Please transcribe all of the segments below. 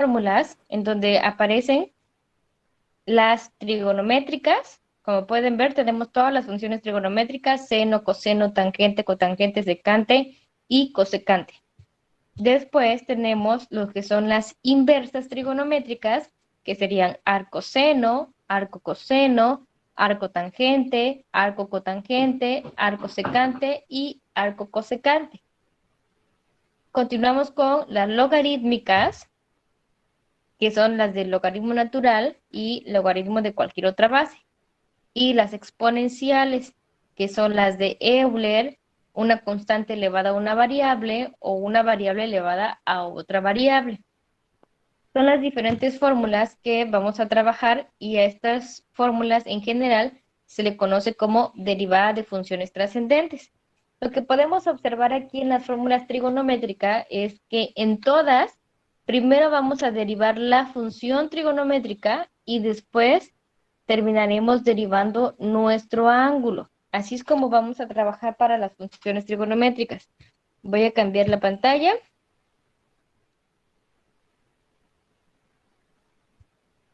fórmulas en donde aparecen las trigonométricas. Como pueden ver, tenemos todas las funciones trigonométricas: seno, coseno, tangente, cotangente, secante y cosecante. Después tenemos lo que son las inversas trigonométricas, que serían arcoseno, arcocoseno, arcotangente, arcocotangente, arcosecante y arcocosecante. Continuamos con las logarítmicas, que son las del logaritmo natural y logaritmo de cualquier otra base. Y las exponenciales, que son las de Euler, una constante elevada a una variable o una variable elevada a otra variable. Son las diferentes fórmulas que vamos a trabajar, y a estas fórmulas en general se le conoce como derivada de funciones trascendentes. Lo que podemos observar aquí en las fórmulas trigonométricas es que en todas, primero vamos a derivar la función trigonométrica y después terminaremos derivando nuestro ángulo. Así es como vamos a trabajar para las funciones trigonométricas. Voy a cambiar la pantalla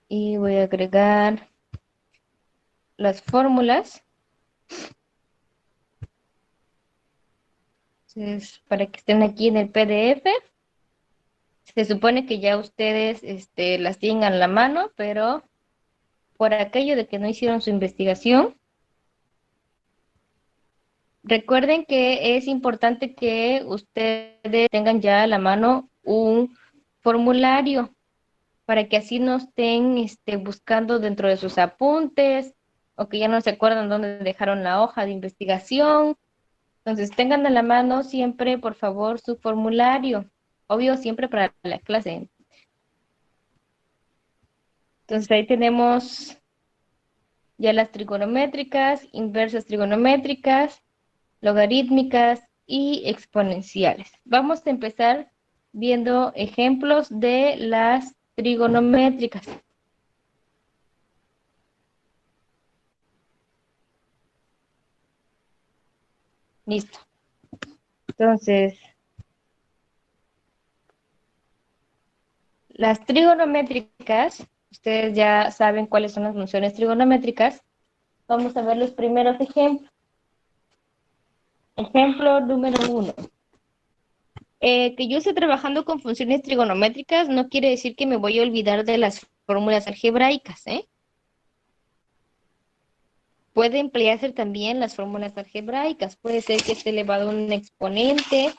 y voy a agregar las fórmulas. Entonces, para que estén aquí en el PDF, se supone que ya ustedes las tienen a la mano, pero por aquello de que no hicieron su investigación, recuerden que es importante que ustedes tengan ya a la mano un formulario para que así no estén buscando dentro de sus apuntes o que ya no se acuerdan dónde dejaron la hoja de investigación. Entonces, tengan a la mano siempre, por favor, su formulario. Obvio, siempre para la clase. Entonces, ahí tenemos ya las trigonométricas, inversas trigonométricas, logarítmicas y exponenciales. Vamos a empezar viendo ejemplos de las trigonométricas. Listo. Entonces, las trigonométricas, ustedes ya saben cuáles son las funciones trigonométricas. Vamos a ver los primeros ejemplos. Ejemplo número 1. Que yo esté trabajando con funciones trigonométricas no quiere decir que me voy a olvidar de las fórmulas algebraicas, ¿eh? Puede emplearse también las fórmulas algebraicas. Puede ser que esté elevado a un exponente,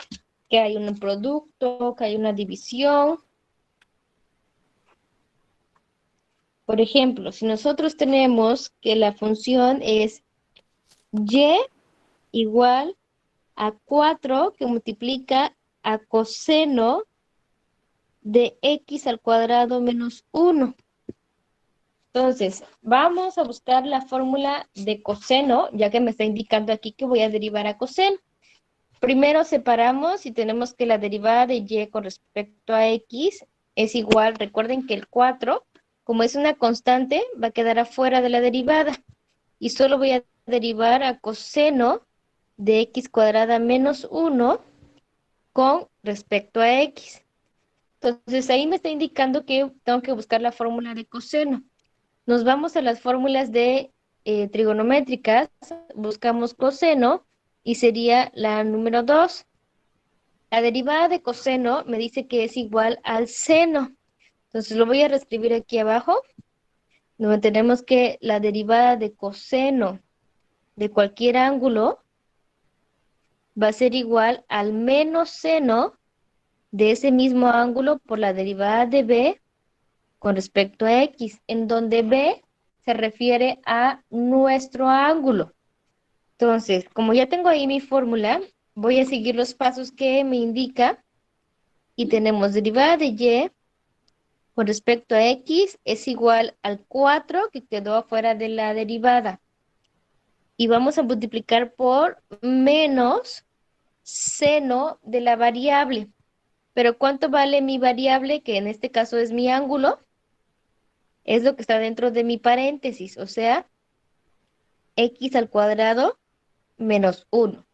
que hay un producto, que hay una división. Por ejemplo, si nosotros tenemos que la función es y igual a 4 que multiplica a coseno de x al cuadrado menos 1. Entonces, vamos a buscar la fórmula de coseno, ya que me está indicando aquí que voy a derivar a coseno. Primero separamos y tenemos que la derivada de y con respecto a x es igual, recuerden que el 4, como es una constante, va a quedar afuera de la derivada. Y solo voy a derivar a coseno de x cuadrada menos 1 con respecto a x. Entonces ahí me está indicando que tengo que buscar la fórmula de coseno. Nos vamos a las fórmulas de trigonométricas, buscamos coseno y sería la número 2. La derivada de coseno me dice que es igual al seno. Entonces lo voy a reescribir aquí abajo, donde tenemos que la derivada de coseno de cualquier ángulo va a ser igual al menos seno de ese mismo ángulo por la derivada de b con respecto a x, en donde b se refiere a nuestro ángulo. Entonces, como ya tengo ahí mi fórmula, voy a seguir los pasos que me indica y tenemos derivada de y con respecto a x es igual al 4 que quedó afuera de la derivada. Y vamos a multiplicar por menos seno de la variable. Pero ¿cuánto vale mi variable? Que en este caso es mi ángulo. Es lo que está dentro de mi paréntesis, o sea, x al cuadrado menos 1.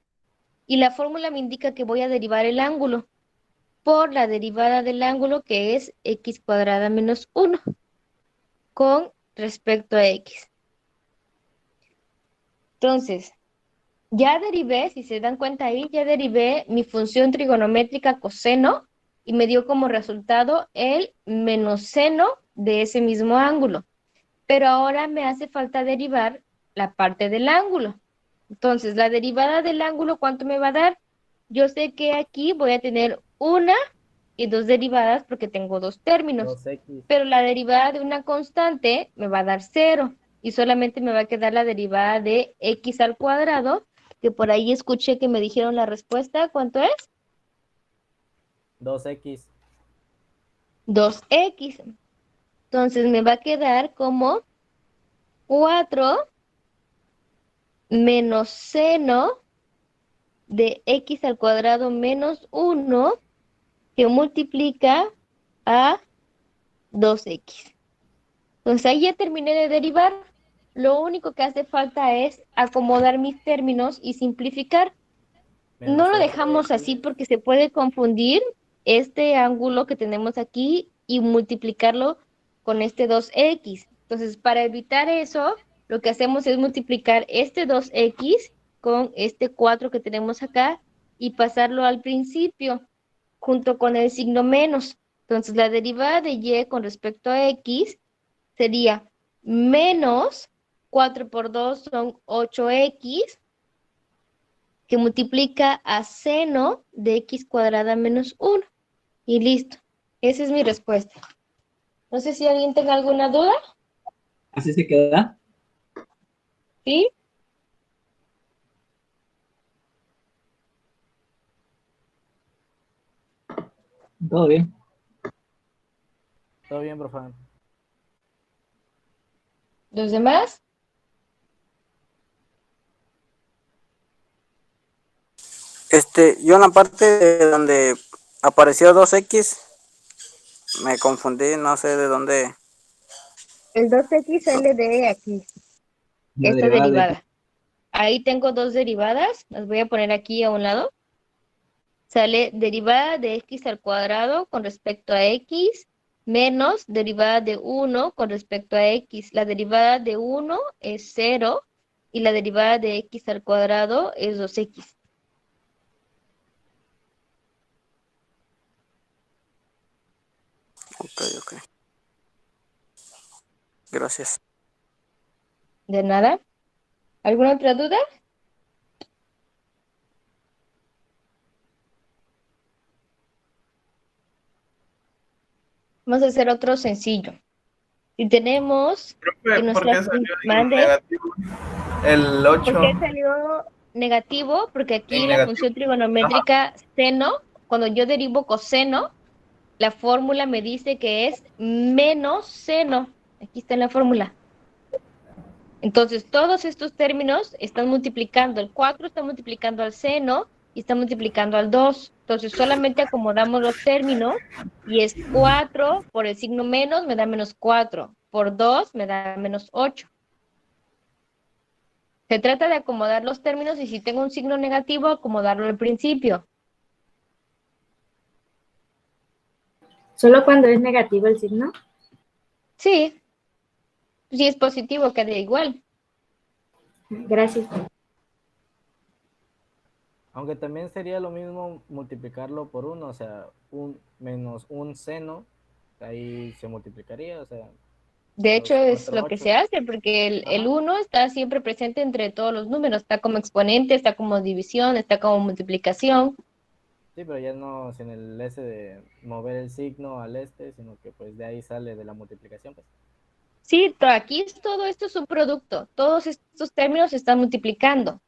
Y la fórmula me indica que voy a derivar el ángulo. por la derivada del ángulo, que es x cuadrada menos 1 con respecto a x. Entonces, ya derivé, si se dan cuenta ahí, ya derivé mi función trigonométrica coseno y me dio como resultado el menos seno de ese mismo ángulo. Pero ahora me hace falta derivar la parte del ángulo. Entonces, la derivada del ángulo, ¿cuánto me va a dar? Yo sé que aquí voy a tener una y dos derivadas porque tengo dos términos, 2x. pero la derivada de una constante me va a dar cero y solamente me va a quedar la derivada de x al cuadrado, que por ahí escuché que me dijeron la respuesta. ¿Cuánto es? 2x. 2x. Entonces me va a quedar como 4 menos seno de x al cuadrado menos 1 que multiplica a 2x. Entonces ahí ya terminé de derivar. Lo único que hace falta es acomodar mis términos y simplificar. No Menos lo dejamos 8x. así porque se puede confundir este ángulo que tenemos aquí y multiplicarlo con este 2x. Entonces, para evitar eso, lo que hacemos es multiplicar este 2x con este 4 que tenemos acá y pasarlo al principio junto con el signo menos. Entonces, la derivada de y con respecto a x sería menos 4 por 2 son 8x, que multiplica a seno de x cuadrada menos 1. Y listo. Esa es mi respuesta. No sé si alguien tenga alguna duda. Así se queda. ¿Sí? Todo bien. Todo bien, profe. ¿Los demás? Yo en la parte de donde apareció 2x, me confundí, no sé de dónde. El 2x sale de aquí, La esta derivada de x. derivada. Ahí tengo dos derivadas. Las voy a poner aquí a un lado. Sale derivada de x al cuadrado con respecto a x menos derivada de 1 con respecto a x. La derivada de 1 es 0 y la derivada de x al cuadrado es 2x. Ok, ok. Gracias. ¿De nada? ¿Alguna otra duda? Vamos a hacer otro sencillo. Si tenemos que Profe, ¿por nuestra qué salió en mande, negativo? El ¿por 8 qué salió negativo? Porque aquí en la negativo. función Ajá. trigonométrica seno, cuando yo derivo coseno, la fórmula me dice que es menos seno. Aquí está en la fórmula. Entonces, todos estos términos están multiplicando. El 4 está multiplicando al seno y está multiplicando al 2. Entonces, solamente acomodamos los términos y es 4 por el signo menos me da menos 4. Por 2 me da menos 8. Se trata de acomodar los términos y si tengo un signo negativo, acomodarlo al principio. ¿Solo cuando es negativo el signo? Sí, si es positivo, queda igual. Gracias. Aunque también sería lo mismo multiplicarlo por 1, o sea, un menos un seno, ahí se multiplicaría, o sea, De hecho, los es 4 lo que 8. se hace, porque el Ajá. 1 está siempre presente entre todos los números. Está como exponente, está como división, está como multiplicación. Sí, pero ya no sin el S de mover el signo al este, sino que pues de ahí sale de la multiplicación, pues. Sí, aquí todo esto es un producto. Todos estos términos se están multiplicando.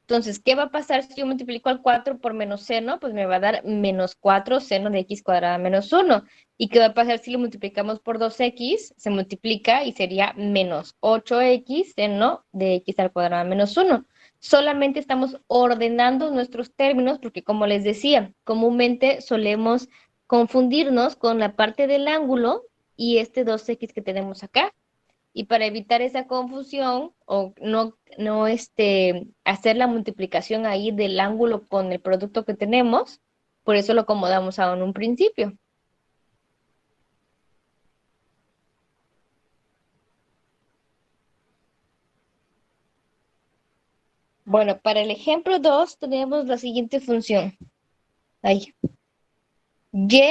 Entonces, ¿qué va a pasar si yo multiplico al 4 por menos seno? Pues me va a dar menos 4 seno de x cuadrada menos 1. ¿Y qué va a pasar si lo multiplicamos por 2x? Se multiplica y sería menos 8x seno de x al cuadrado menos 1. Solamente estamos ordenando nuestros términos porque, como les decía, comúnmente solemos confundirnos con la parte del ángulo y este 2x que tenemos acá. Y para evitar esa confusión o no hacer la multiplicación ahí del ángulo con el producto que tenemos, Por eso lo acomodamos en un principio. Bueno, para el ejemplo 2 tenemos la siguiente función. Ahí. Y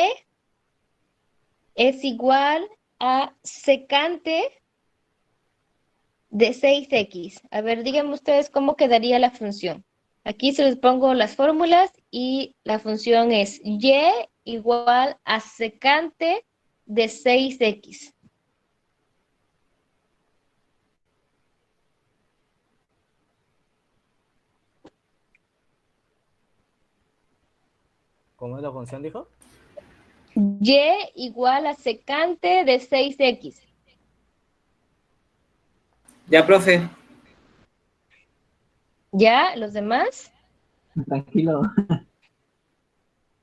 es igual a secante de 6x. A ver, díganme ustedes cómo quedaría la función. Aquí se les pongo las fórmulas y la función es y igual a secante de 6x. ¿Cómo es la función, dijo? Y igual a secante de 6x. Ya, profe. ¿Ya? ¿Los demás? Tranquilo.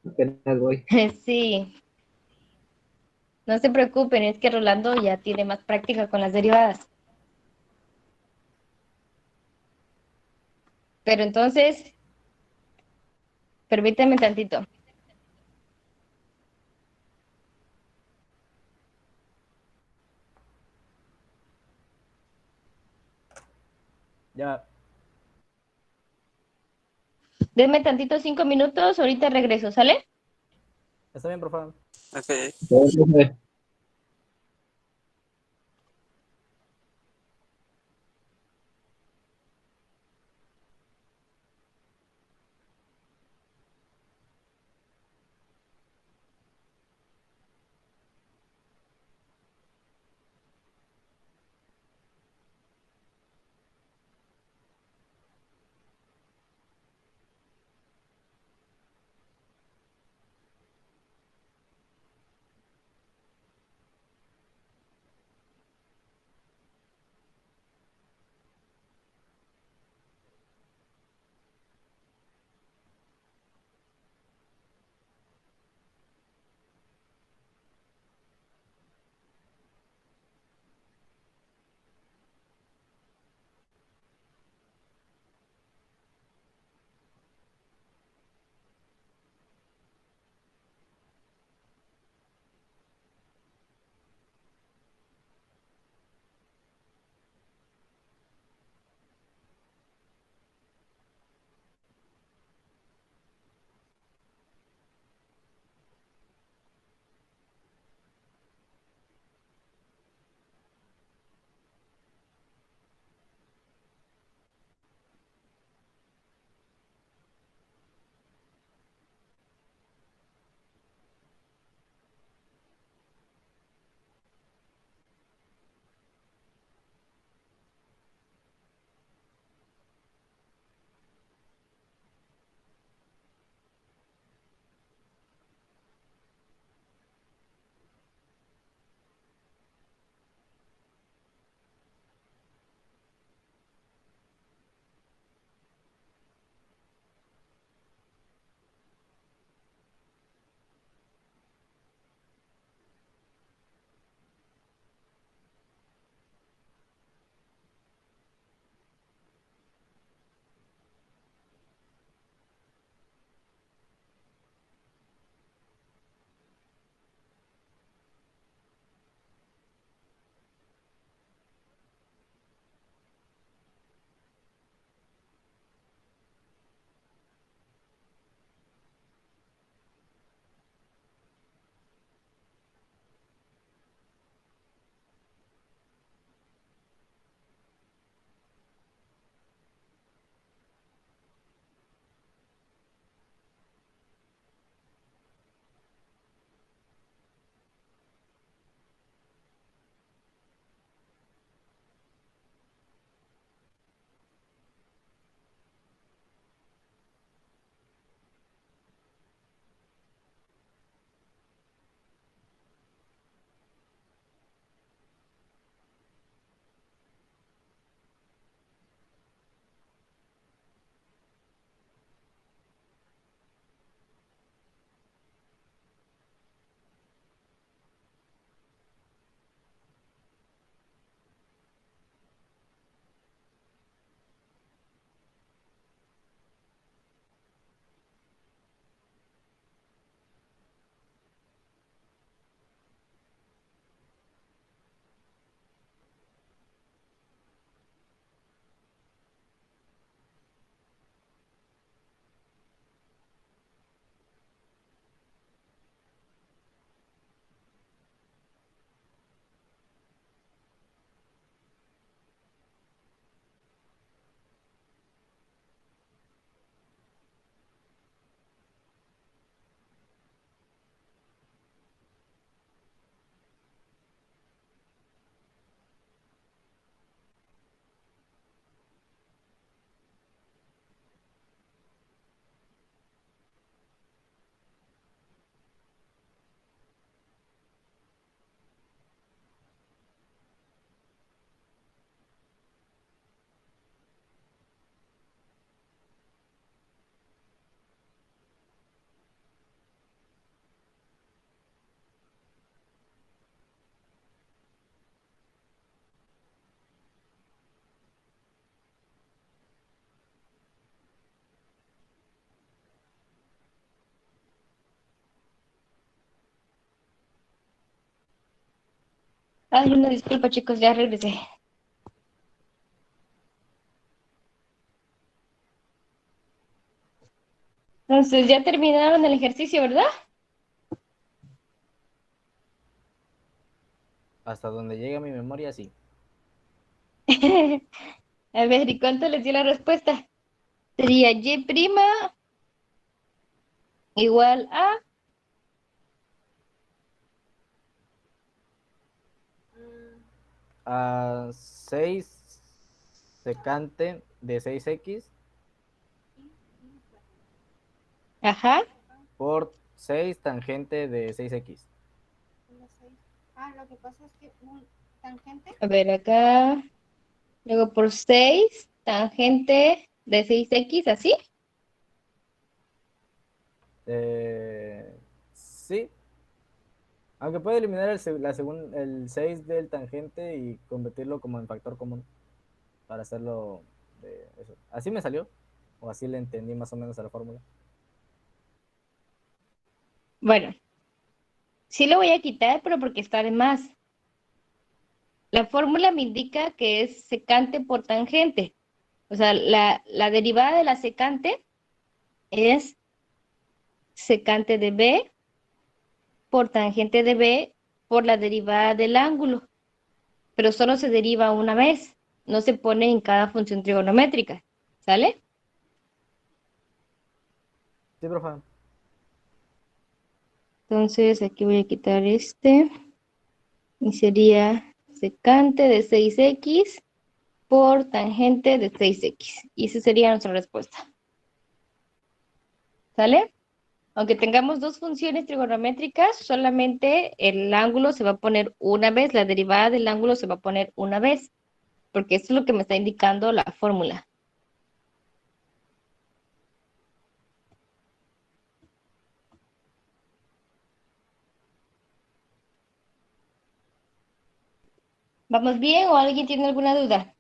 Apenas voy. Sí. No se preocupen, es que Rolando ya tiene más práctica con las derivadas. Pero entonces, permíteme tantito. Ya, Denme tantito 5 minutos, ahorita regreso, ¿sale? está bien, profe. Ok. Todo, profe. Ay, una disculpa, chicos, ya regresé. Entonces, ya terminaron el ejercicio, ¿verdad? Hasta donde llega mi memoria, sí. A ver, ¿y cuánto les dio la respuesta? Sería y' igual a... A 6 secante de 6x Ajá. por 6 tangente de 6x. A ver, acá. Luego por 6, tangente de 6x, ¿así? Sí, aunque puede eliminar el 6 del tangente y convertirlo como en factor común para hacerlo de eso. Así me salió, o así le entendí más o menos a la fórmula. Bueno, sí lo voy a quitar, pero porque está de más. La fórmula me indica que es secante por tangente. O sea, la derivada de la secante es secante de b por tangente de b por la derivada del ángulo. Pero solo se deriva una vez, no se pone en cada función trigonométrica. ¿Sale? Sí, profe. Entonces aquí voy a quitar este y sería secante de 6x por tangente de 6x. Y esa sería nuestra respuesta. ¿Sale? Aunque tengamos dos funciones trigonométricas, solamente el ángulo se va a poner una vez, la derivada del ángulo se va a poner una vez, porque eso es lo que me está indicando la fórmula. ¿Vamos bien o alguien tiene alguna duda?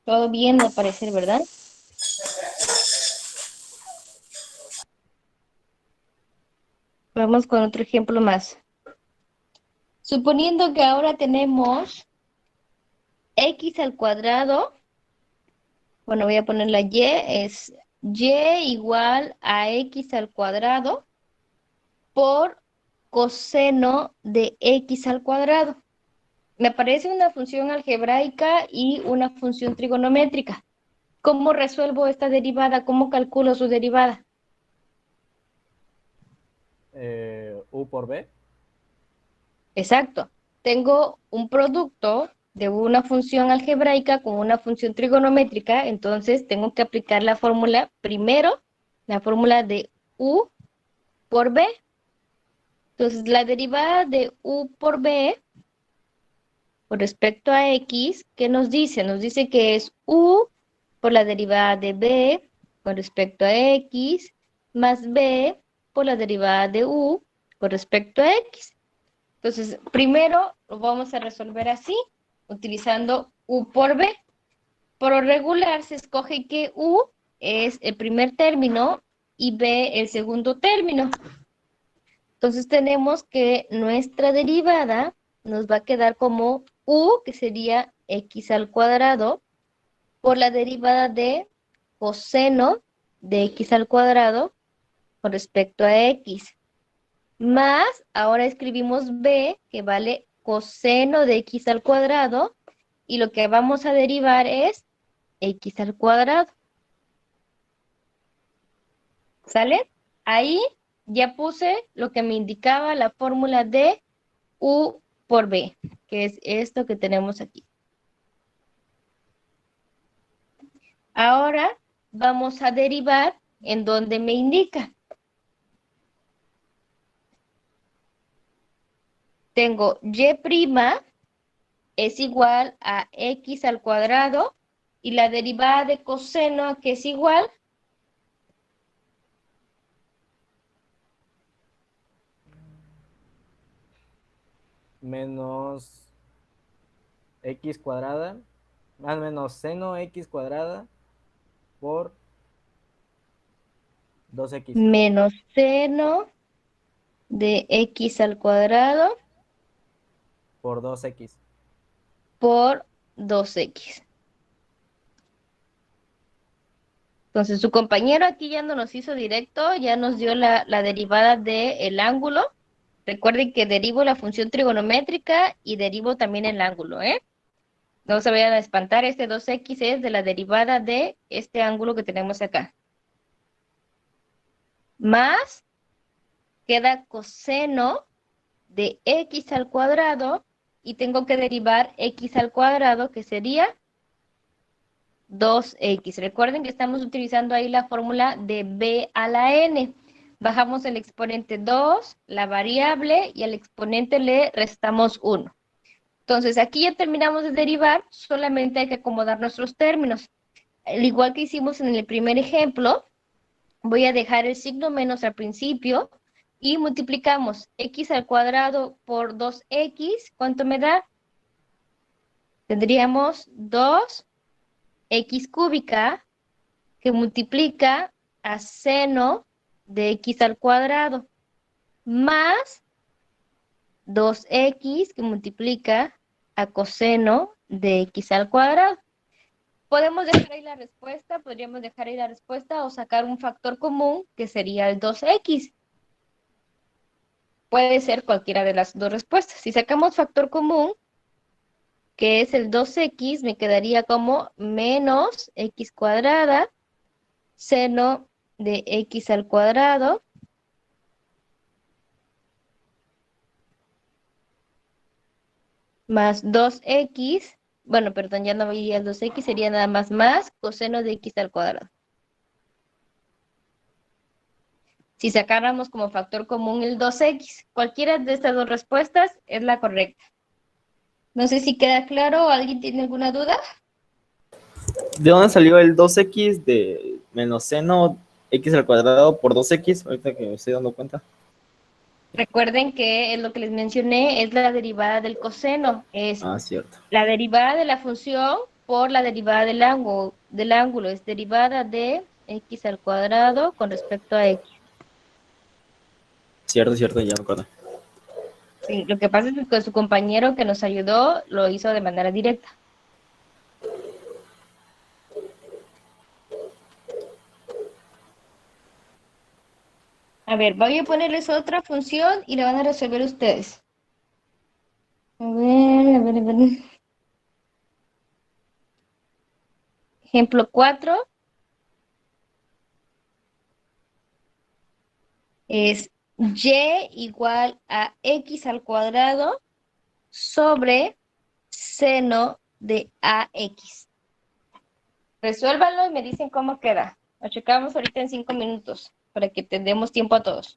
Todo bien, al parecer, ¿verdad? Vamos con otro ejemplo más. Suponiendo que ahora tenemos x al cuadrado, bueno, voy a poner la y, es y igual a x al cuadrado por coseno de x al cuadrado. Me aparece una función algebraica y una función trigonométrica. ¿Cómo resuelvo esta derivada? ¿Cómo calculo su derivada? U por B. Exacto. Tengo un producto de una función algebraica con una función trigonométrica, entonces tengo que aplicar la fórmula primero, la fórmula de U por B. Entonces, la derivada de U por B con respecto a X, ¿qué nos dice? Nos dice que es U por la derivada de B con respecto a X más B por la derivada de U con respecto a X. Entonces, primero lo vamos a resolver así, utilizando U por B. Por lo regular se escoge que U es el primer término y B el segundo término. Entonces tenemos que nuestra derivada nos va a quedar como U, que sería x al cuadrado, por la derivada de coseno de x al cuadrado con respecto a x. Más, ahora escribimos b, que vale coseno de x al cuadrado, y lo que vamos a derivar es x al cuadrado. ¿Sale? Ahí ya puse lo que me indicaba la fórmula de U por B, que es esto que tenemos aquí. Ahora vamos a derivar en donde me indica. Tengo y' es igual a x al cuadrado y la derivada de coseno que es igual Menos x cuadrada, más o menos seno x cuadrada por 2x. Menos seno de x al cuadrado Por 2x. por 2x. Entonces, su compañero aquí ya no nos hizo directo, ya nos dio la derivada del ángulo. Recuerden que derivo la función trigonométrica y derivo también el ángulo, ¿eh? No se vayan a espantar, este 2x es de la derivada de este ángulo que tenemos acá. Más queda coseno de x al cuadrado y tengo que derivar x al cuadrado, que sería 2x. Recuerden que estamos utilizando ahí la fórmula de b a la n. Bajamos el exponente 2, la variable, y al exponente le restamos 1. Entonces, aquí ya terminamos de derivar, solamente hay que acomodar nuestros términos. Al igual que hicimos en el primer ejemplo, voy a dejar el signo menos al principio y multiplicamos x al cuadrado por 2x. ¿Cuánto me da? Tendríamos 2x cúbica que multiplica a seno de x al cuadrado más 2x que multiplica a coseno de x al cuadrado. Podemos dejar ahí la respuesta, podríamos dejar ahí la respuesta o sacar un factor común que sería el 2x. Puede ser cualquiera de las dos respuestas. Si sacamos factor común, que es el 2x, me quedaría como menos x cuadrada, seno de x al cuadrado, más 2x, bueno, perdón, ya no veía el 2x, sería nada más coseno de x al cuadrado. Si sacáramos como factor común el 2x, cualquiera de estas dos respuestas es la correcta. No sé si queda claro, ¿alguien tiene alguna duda? ¿De dónde salió el 2x de menos seno x al cuadrado por 2x? Ahorita que me estoy dando cuenta. Recuerden que es lo que les mencioné, es la derivada del coseno, es Ah, cierto. la derivada de la función por la derivada del ángulo, es derivada de x al cuadrado con respecto a x. Cierto, cierto, ya me acuerdo. Sí, lo que pasa es que su compañero que nos ayudó lo hizo de manera directa. A ver, voy a ponerles otra función y la van a resolver ustedes. A ver. Ejemplo 4 es y igual a x al cuadrado sobre seno de ax. Resuélvanlo y me dicen cómo queda. Lo checamos ahorita en 5 minutos para que tengamos tiempo a todos.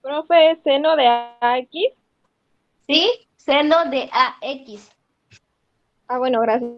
Profe, seno de AX. ¿Sí? Seno de ax. Ah, bueno, gracias.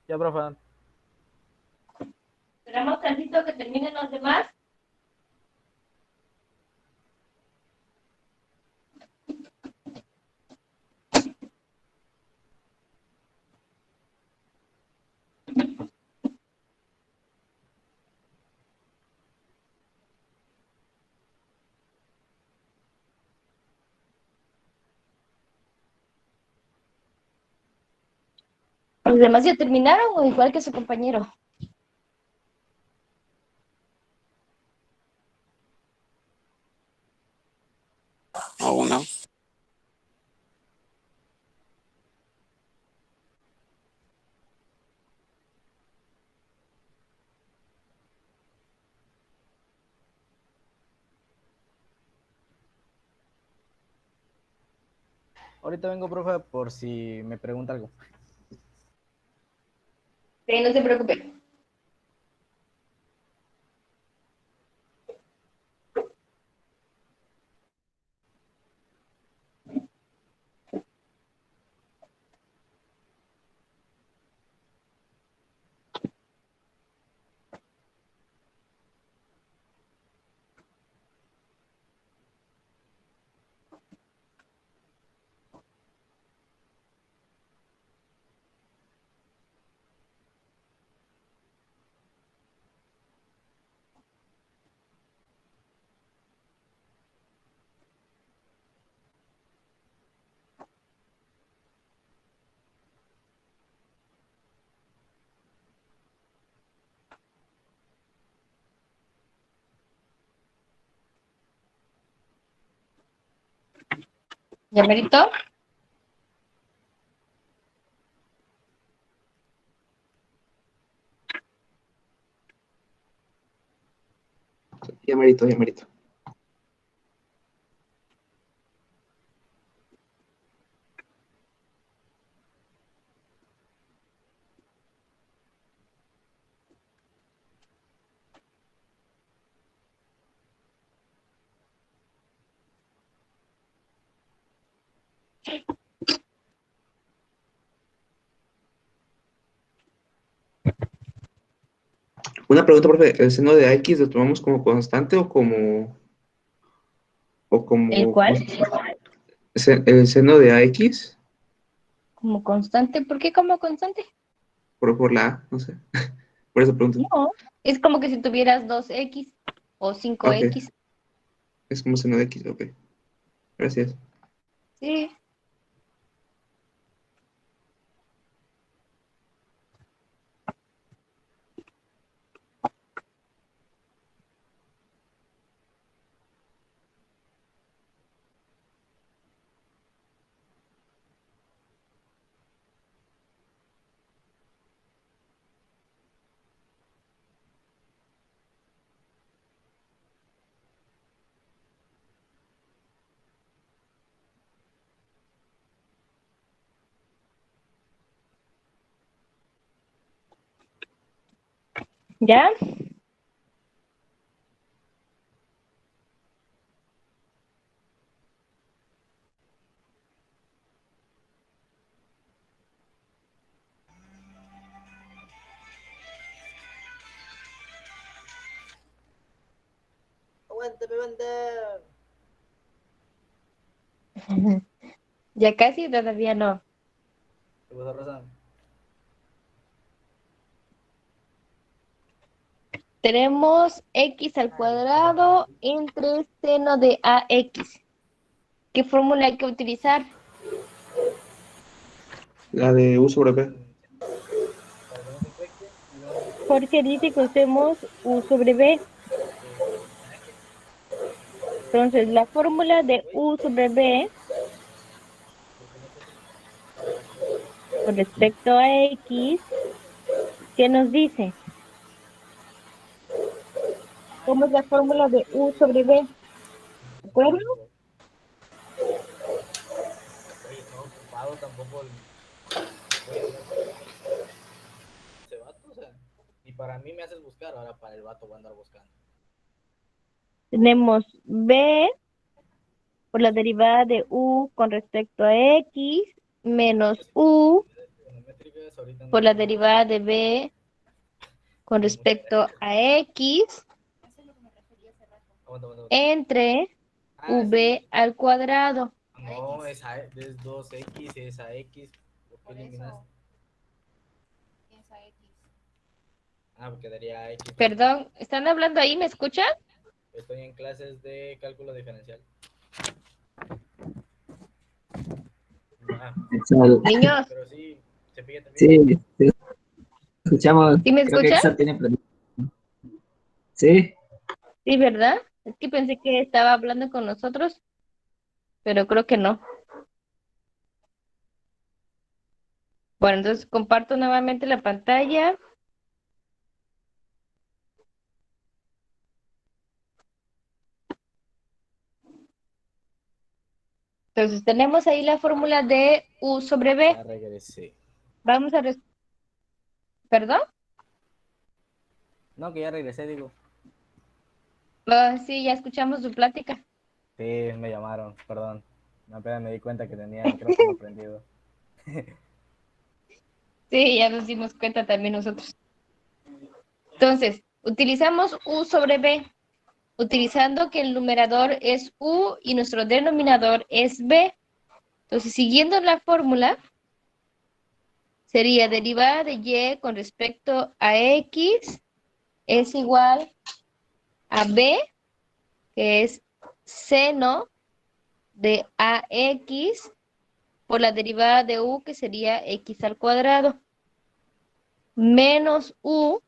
Ya, profe. Esperamos tantito que terminen los demás. ¿Los demás ya terminaron o igual que su compañero? O no. Ahorita vengo, profe, por si me pregunta algo. Sí, no se preocupe. ¿Ya merito? Ya merito, ya merito. Una pregunta, profe, ¿el seno de X lo tomamos como constante ¿El ¿cómo cual? el seno de AX ¿Como constante? ¿Por qué como constante? por la A? No sé. Por eso pregunto. No, es como que si tuvieras 2x o Ok, 5x. es como seno de X, ok. Gracias. Sí. ¿Ya? ¡Aguántame, banda! Ya casi, todavía no. ¿Qué pasa, Rosa? Tenemos x al cuadrado entre seno de ax. ¿Qué fórmula hay que utilizar? La de U sobre B. Para que no se infecte y luego no se Jorge dice que usemos u sobre b. Entonces, la fórmula de u sobre b con respecto a x, ¿qué nos dice? ¿Cómo es la fórmula de u sobre b? ¿De acuerdo? Oye, estaba ocupado tampoco Oye, no ese vato, o sea, y para mí me haces buscar, ahora para el vato voy a andar buscando. Tenemos b por la derivada de u con respecto a x menos u Trigonométrica ahorita por la no. derivada de b con respecto a x Aguanta. entre Ah, sí. v al cuadrado. No, es 2x, es a x. ¿Por qué eliminas? Ah, porque daría a x. Perdón, ¿están hablando ahí? ¿Me escuchan? Estoy en clases de cálculo diferencial. Ah, Niños, pero sí, se pilla también. Sí, sí, escuchamos, ¿sí me creo que escuchan? Exar tiene permiso. Sí, Sí, ¿verdad? Es que pensé que estaba hablando con nosotros, pero creo que no. Bueno, entonces comparto nuevamente la pantalla. Entonces tenemos ahí la fórmula de u sobre b. Ya regresé. Vamos a... ¿Perdón? No, que ya regresé, digo. Ah, sí, ya escuchamos su plática. Sí, me llamaron, perdón. Apenas me di cuenta que tenía el micrófono prendido. Sí, ya nos dimos cuenta también nosotros. Entonces, utilizamos u sobre b, utilizando que el numerador es u y nuestro denominador es b. Entonces, siguiendo la fórmula, sería derivada de y con respecto a x es igual a b, que es seno de ax por la derivada de u, que sería x al cuadrado, menos u,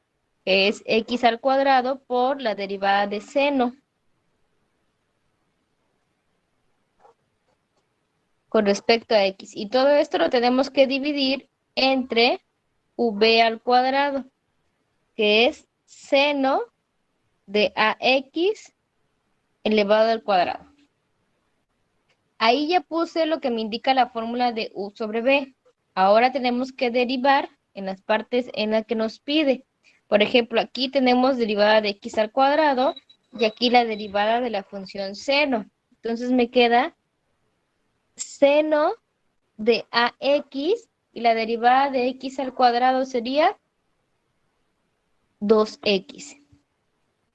que es x al cuadrado, por la derivada de seno con respecto a x. Y todo esto lo tenemos que dividir entre v al cuadrado, que es seno de ax elevado al cuadrado. Ahí ya puse lo que me indica la fórmula de u sobre b. Ahora tenemos que derivar en las partes en las que nos pide. Por ejemplo, aquí tenemos derivada de x al cuadrado y aquí la derivada de la función seno. Entonces me queda seno de ax y la derivada de x al cuadrado sería 2x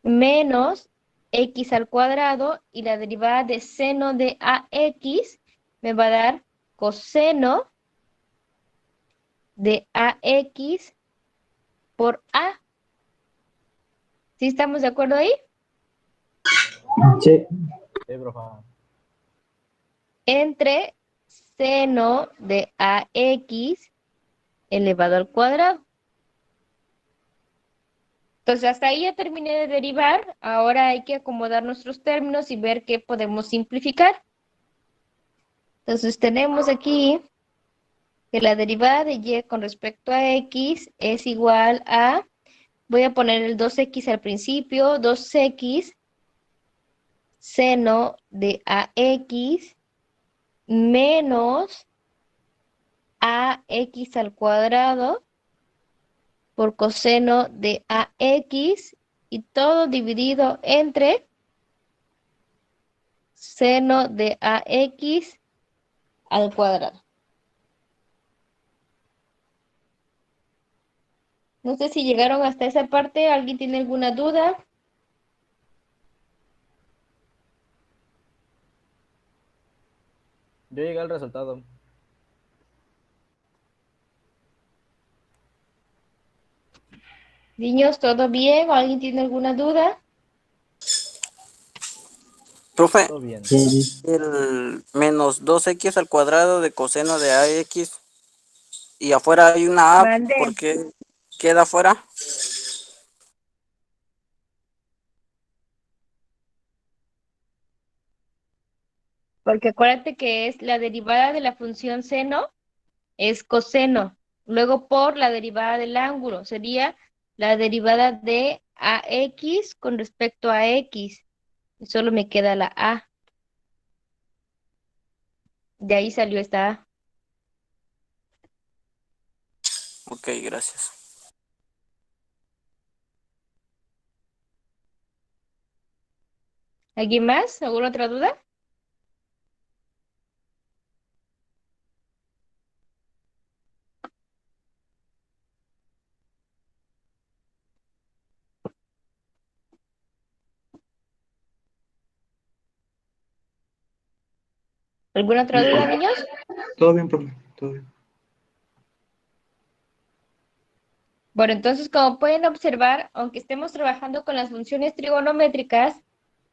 menos x al cuadrado y la derivada de seno de ax me va a dar coseno de ax por a. ¿Sí estamos de acuerdo ahí? sí. Sí, profa. Entre seno de ax elevado al cuadrado. Entonces, hasta ahí ya terminé de derivar. Ahora hay que acomodar nuestros términos y ver qué podemos simplificar. Entonces, tenemos aquí que la derivada de y con respecto a x es igual a, voy a poner el 2x al principio, 2x seno de ax menos ax al cuadrado por coseno de ax y todo dividido entre seno de ax al cuadrado. No sé si llegaron hasta esa parte. ¿Alguien tiene alguna duda? Yo llegué al resultado. Niños, ¿todo bien? ¿O alguien tiene alguna duda? Profe, Todo bien. Sí. el menos 2x al cuadrado de coseno de ax y afuera hay una a, Mande. ¿por qué queda afuera? Porque acuérdate que es la derivada de la función seno, es coseno. Luego por la derivada del ángulo, sería la derivada de ax con respecto a x. Y solo me queda la a. De ahí salió esta a. Ok, gracias. ¿Alguien más? ¿Alguna otra duda? ¿Alguna otra duda, niños? Todo bien, profe. Todo bien. Bueno, entonces, como pueden observar, aunque estemos trabajando con las funciones trigonométricas,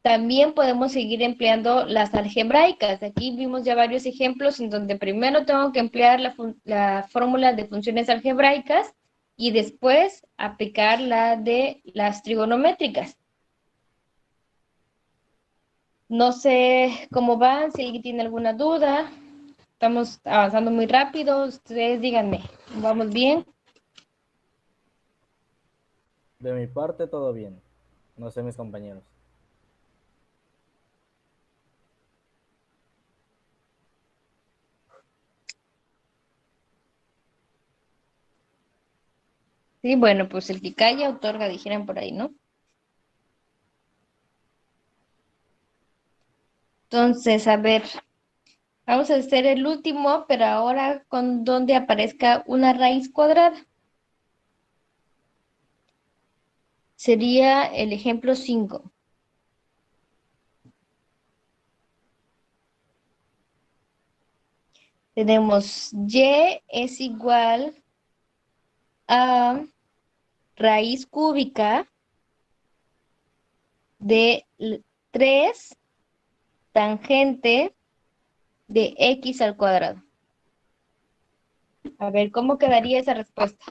también podemos seguir empleando las algebraicas. Aquí vimos ya varios ejemplos en donde primero tengo que emplear la fórmula de funciones algebraicas y después aplicar la de las trigonométricas. No sé cómo van, si alguien tiene alguna duda. Estamos avanzando muy rápido. Ustedes díganme, ¿vamos bien? De mi parte, todo bien. No sé mis compañeros. Sí, bueno, pues el que calla otorga, dijeran por ahí, ¿no? Entonces, a ver, vamos a hacer el último, pero ahora con donde aparezca una raíz cuadrada. Sería el ejemplo 5. Tenemos y es igual a raíz cúbica de 3 tangente de x al cuadrado. A ver, ¿cómo quedaría esa respuesta?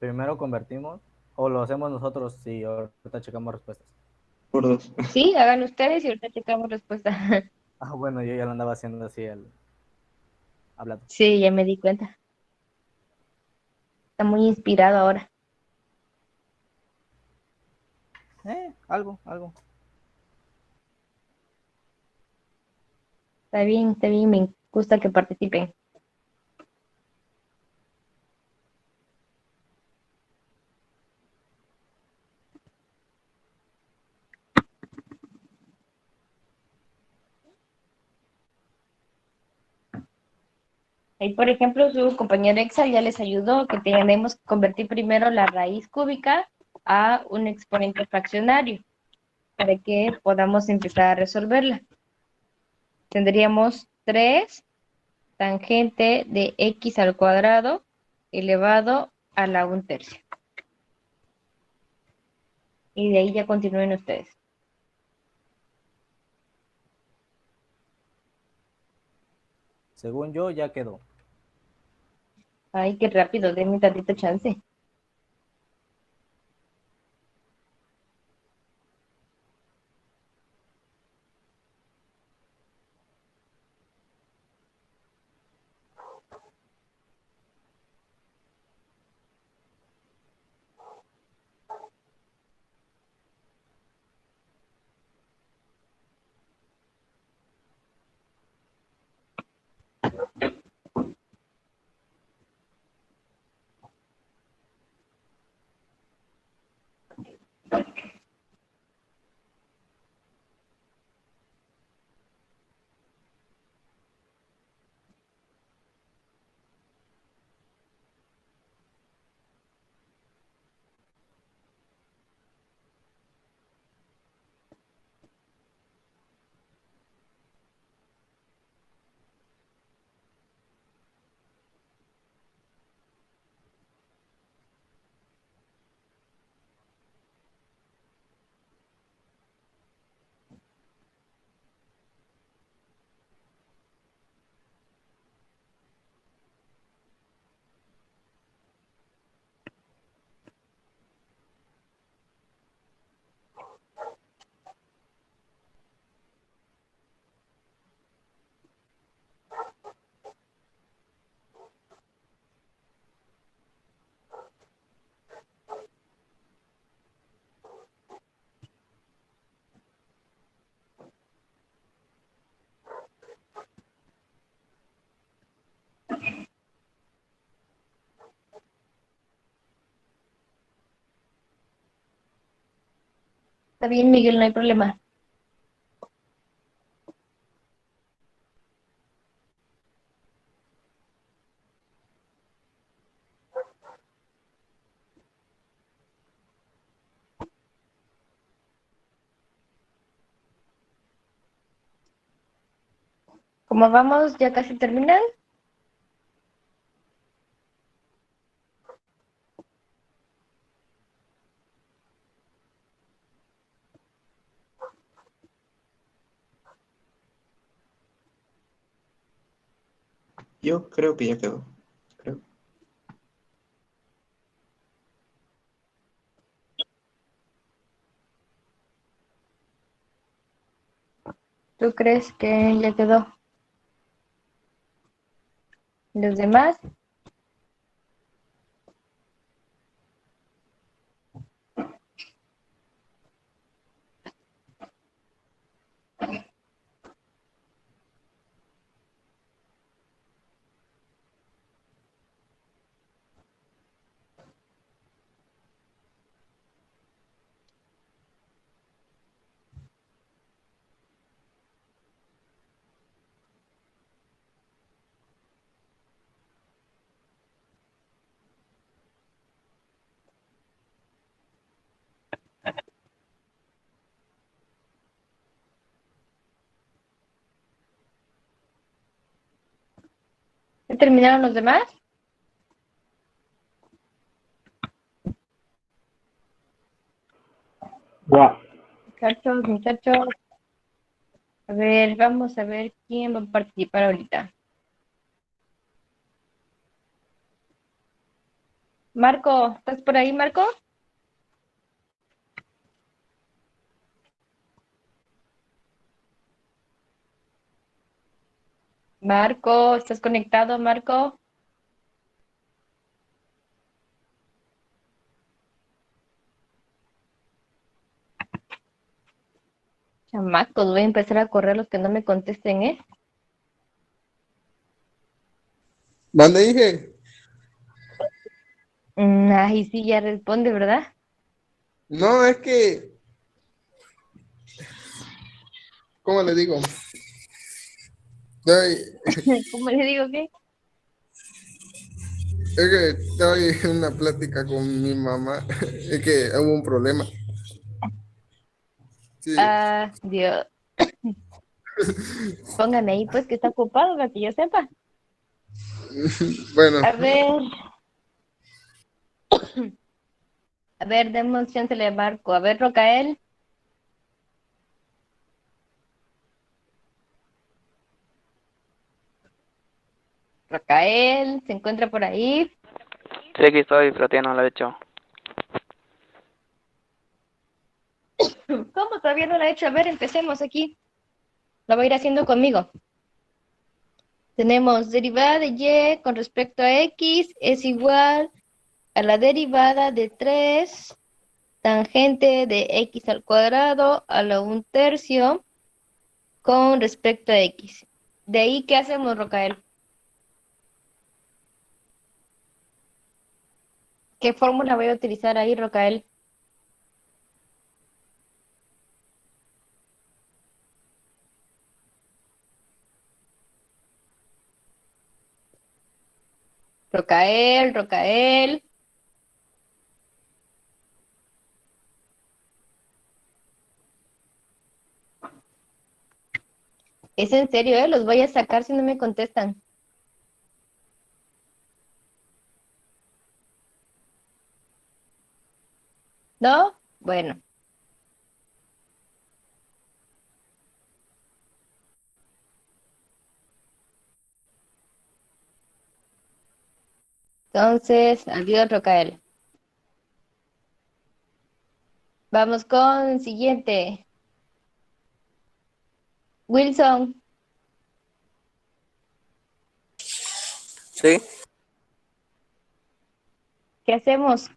Primero convertimos o lo hacemos nosotros si ahorita checamos respuestas. Por dos. Sí, hagan ustedes y ahorita checamos respuesta. Ah, bueno, yo ya lo andaba haciendo así hablando. Sí, ya me di cuenta. Está muy inspirado ahora. Algo. Está bien, me gusta que participen. Ahí, por ejemplo, su compañero Excel ya les ayudó que tenemos que convertir primero la raíz cúbica a un exponente fraccionario para que podamos empezar a resolverla. Tendríamos 3 tangente de x al cuadrado elevado a la 1/3. Y de ahí ya continúen ustedes. Según yo, ya quedó. Ay, qué rápido, denme tantito chance. Está bien, Miguel, no hay problema. ¿Cómo vamos? ¿Ya casi terminan? Yo creo que ya quedó. Creo. ¿Tú crees que ya quedó? ¿Los demás? ¿Ya terminaron los demás? Ya. Muchachos, muchachos. A ver, vamos a ver quién va a participar ahorita. Marco, ¿estás por ahí, Marco? Marco, ¿estás conectado, Marco? Chamacos, voy a empezar a correr los que no me contesten, ¿eh? ¿Dónde dije? Ay, sí, ya responde, ¿verdad? No, es que, ¿cómo le digo? ¿Cómo le digo qué? Es que estoy en una plática con mi mamá. Es que hubo un problema. Sí. Ah, Dios. Póngame ahí, pues, que está ocupado, para que yo sepa. Bueno, A ver, demos chance de Marco. A ver, Rocael. Rocael, ¿se encuentra por ahí? Sí, aquí estoy, pero todavía no lo he hecho. ¿Cómo todavía no lo ha hecho? A ver, empecemos aquí. Lo voy a ir haciendo conmigo. Tenemos derivada de y con respecto a x es igual a la derivada de 3 tangente de x al cuadrado a la 1/3 con respecto a x. De ahí, ¿qué hacemos, Rocael? ¿Qué fórmula voy a utilizar ahí, Rocael? Rocael, Rocael. Es en serio, ¿eh? Los voy a sacar si no me contestan. ¿No? Bueno. Entonces, adiós, Rocael. Vamos con el siguiente. Wilson, ¿Sí? ¿qué hacemos?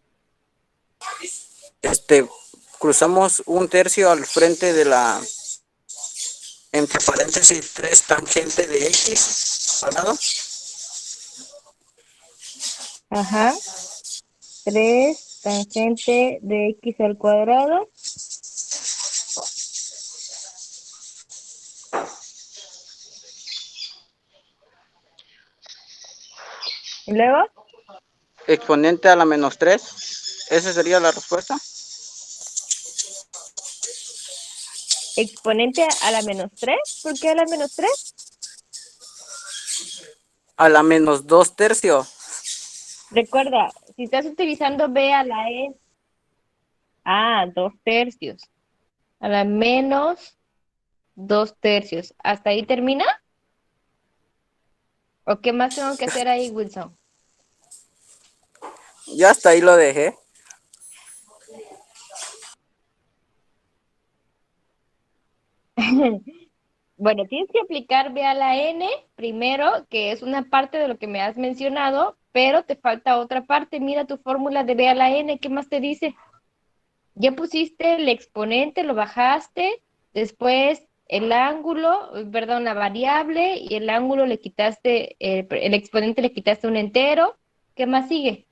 Cruzamos 1/3 al frente de la, entre paréntesis, 3 tangente de x cuadrado. Ajá. 3 tangente de x al cuadrado. ¿Y luego? Exponente a la -3. ¿Esa sería la respuesta? Exponente a la -3. ¿Por qué a la -3? a la menos 2/3. Recuerda, si estás utilizando b a la n, 2/3. A la menos 2/3. ¿Hasta ahí termina? ¿O qué más tengo que hacer ahí, Wilson? Ya hasta ahí lo dejé. Bueno, tienes que aplicar b a la n primero, que es una parte de lo que me has mencionado, pero te falta otra parte. Mira tu fórmula de b a la n, ¿qué más te dice? Ya pusiste el exponente, lo bajaste, después el ángulo, perdón, la variable, y el ángulo le quitaste, el exponente le quitaste un entero. ¿Qué más sigue?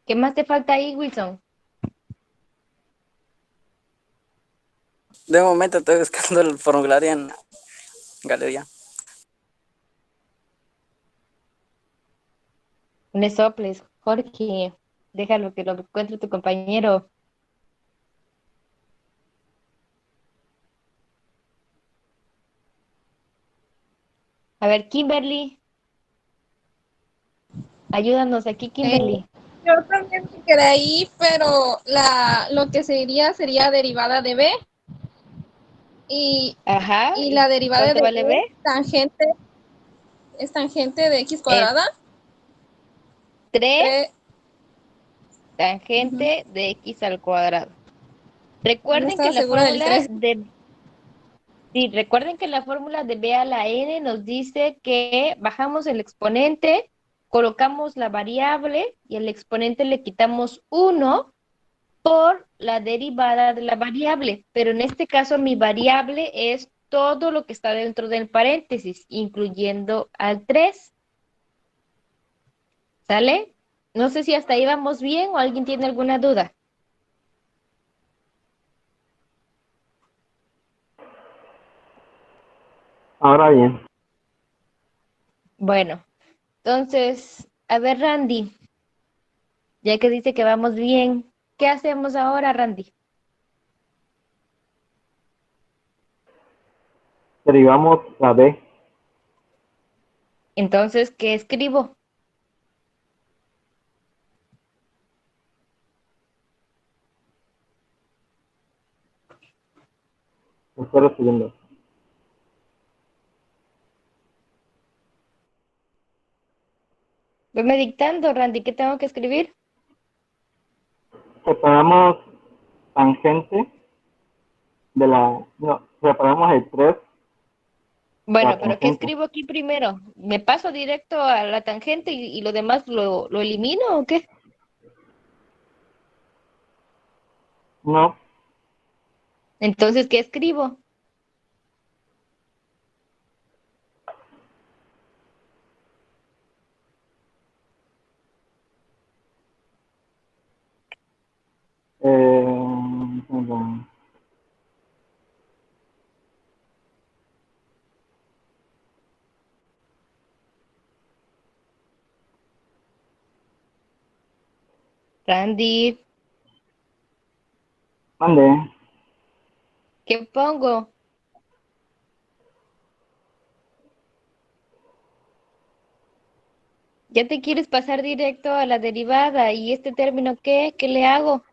¿Qué más te falta ahí, Wilson? De momento estoy buscando el formulario en galería. No soples, Jorge. Déjalo que lo encuentre tu compañero. A ver, Kimberly. Ayúdanos aquí, Kimberly. Yo también me quedé ahí, pero lo que sería derivada de b y, Ajá. y la derivada ¿Cuánto de vale b B? es tangente de x Es cuadrada. 3 Ujú. tangente de x al cuadrado. No Recuerden que estaba la segura del fórmula 3. sí, recuerden que la fórmula de b a la n nos dice que bajamos el exponente, colocamos la variable y al exponente le quitamos 1 por la derivada de la variable, pero en este caso mi variable es todo lo que está dentro del paréntesis, incluyendo al 3. ¿Sale? No sé si hasta ahí vamos bien o alguien tiene alguna duda. Ahora bien, Bueno, entonces, a ver, Randy, ya que dice que vamos bien, ¿qué hacemos ahora, Randy? derivamos la B. Entonces, ¿qué escribo? Espero siguiendo. Venme dictando, Randy, ¿qué tengo que escribir? Separamos tangente de la... No, separamos el 3 de Bueno, la pero ¿qué tangente. escribo aquí primero? ¿Me paso directo a la tangente y lo demás lo elimino o qué? No, Entonces, ¿qué escribo? perdón. Randy, Mande. ¿qué pongo? Ya te quieres pasar directo a la derivada y este término, ¿qué? ¿Qué le hago?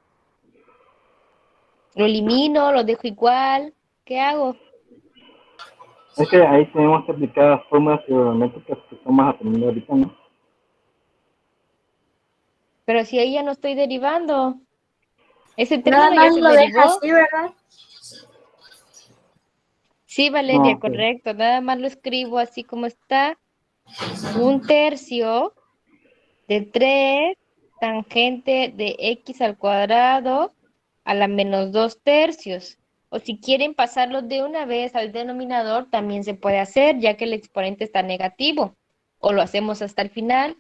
¿Lo elimino? ¿Lo dejo igual? ¿Qué hago? Es que ahí tenemos que aplicar las fórmulas trigonométricas que estamos aprendiendo ahorita, ¿no? Pero si ahí ya no estoy derivando. Ese Nada término ya más se lo deja derivó. así, ¿verdad? Sí, No, Valeria, ok. correcto. Nada más lo escribo así como está. 1/3 de 3 tangente de x al cuadrado a la menos 2/3. O si quieren pasarlo de una vez al denominador, también se puede hacer, ya que el exponente está negativo. O lo hacemos hasta el final,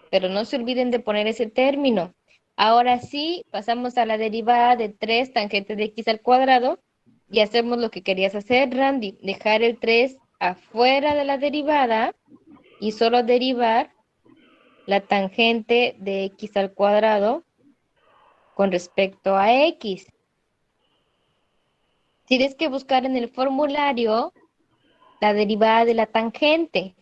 pero no se olviden de poner ese término. Ahora sí, pasamos a la derivada de 3 tangente de x al cuadrado y hacemos lo que querías hacer, Randy, dejar el 3 afuera de la derivada y solo derivar la tangente de x al cuadrado con respecto a x. Tienes que buscar en el formulario la derivada de la tangente.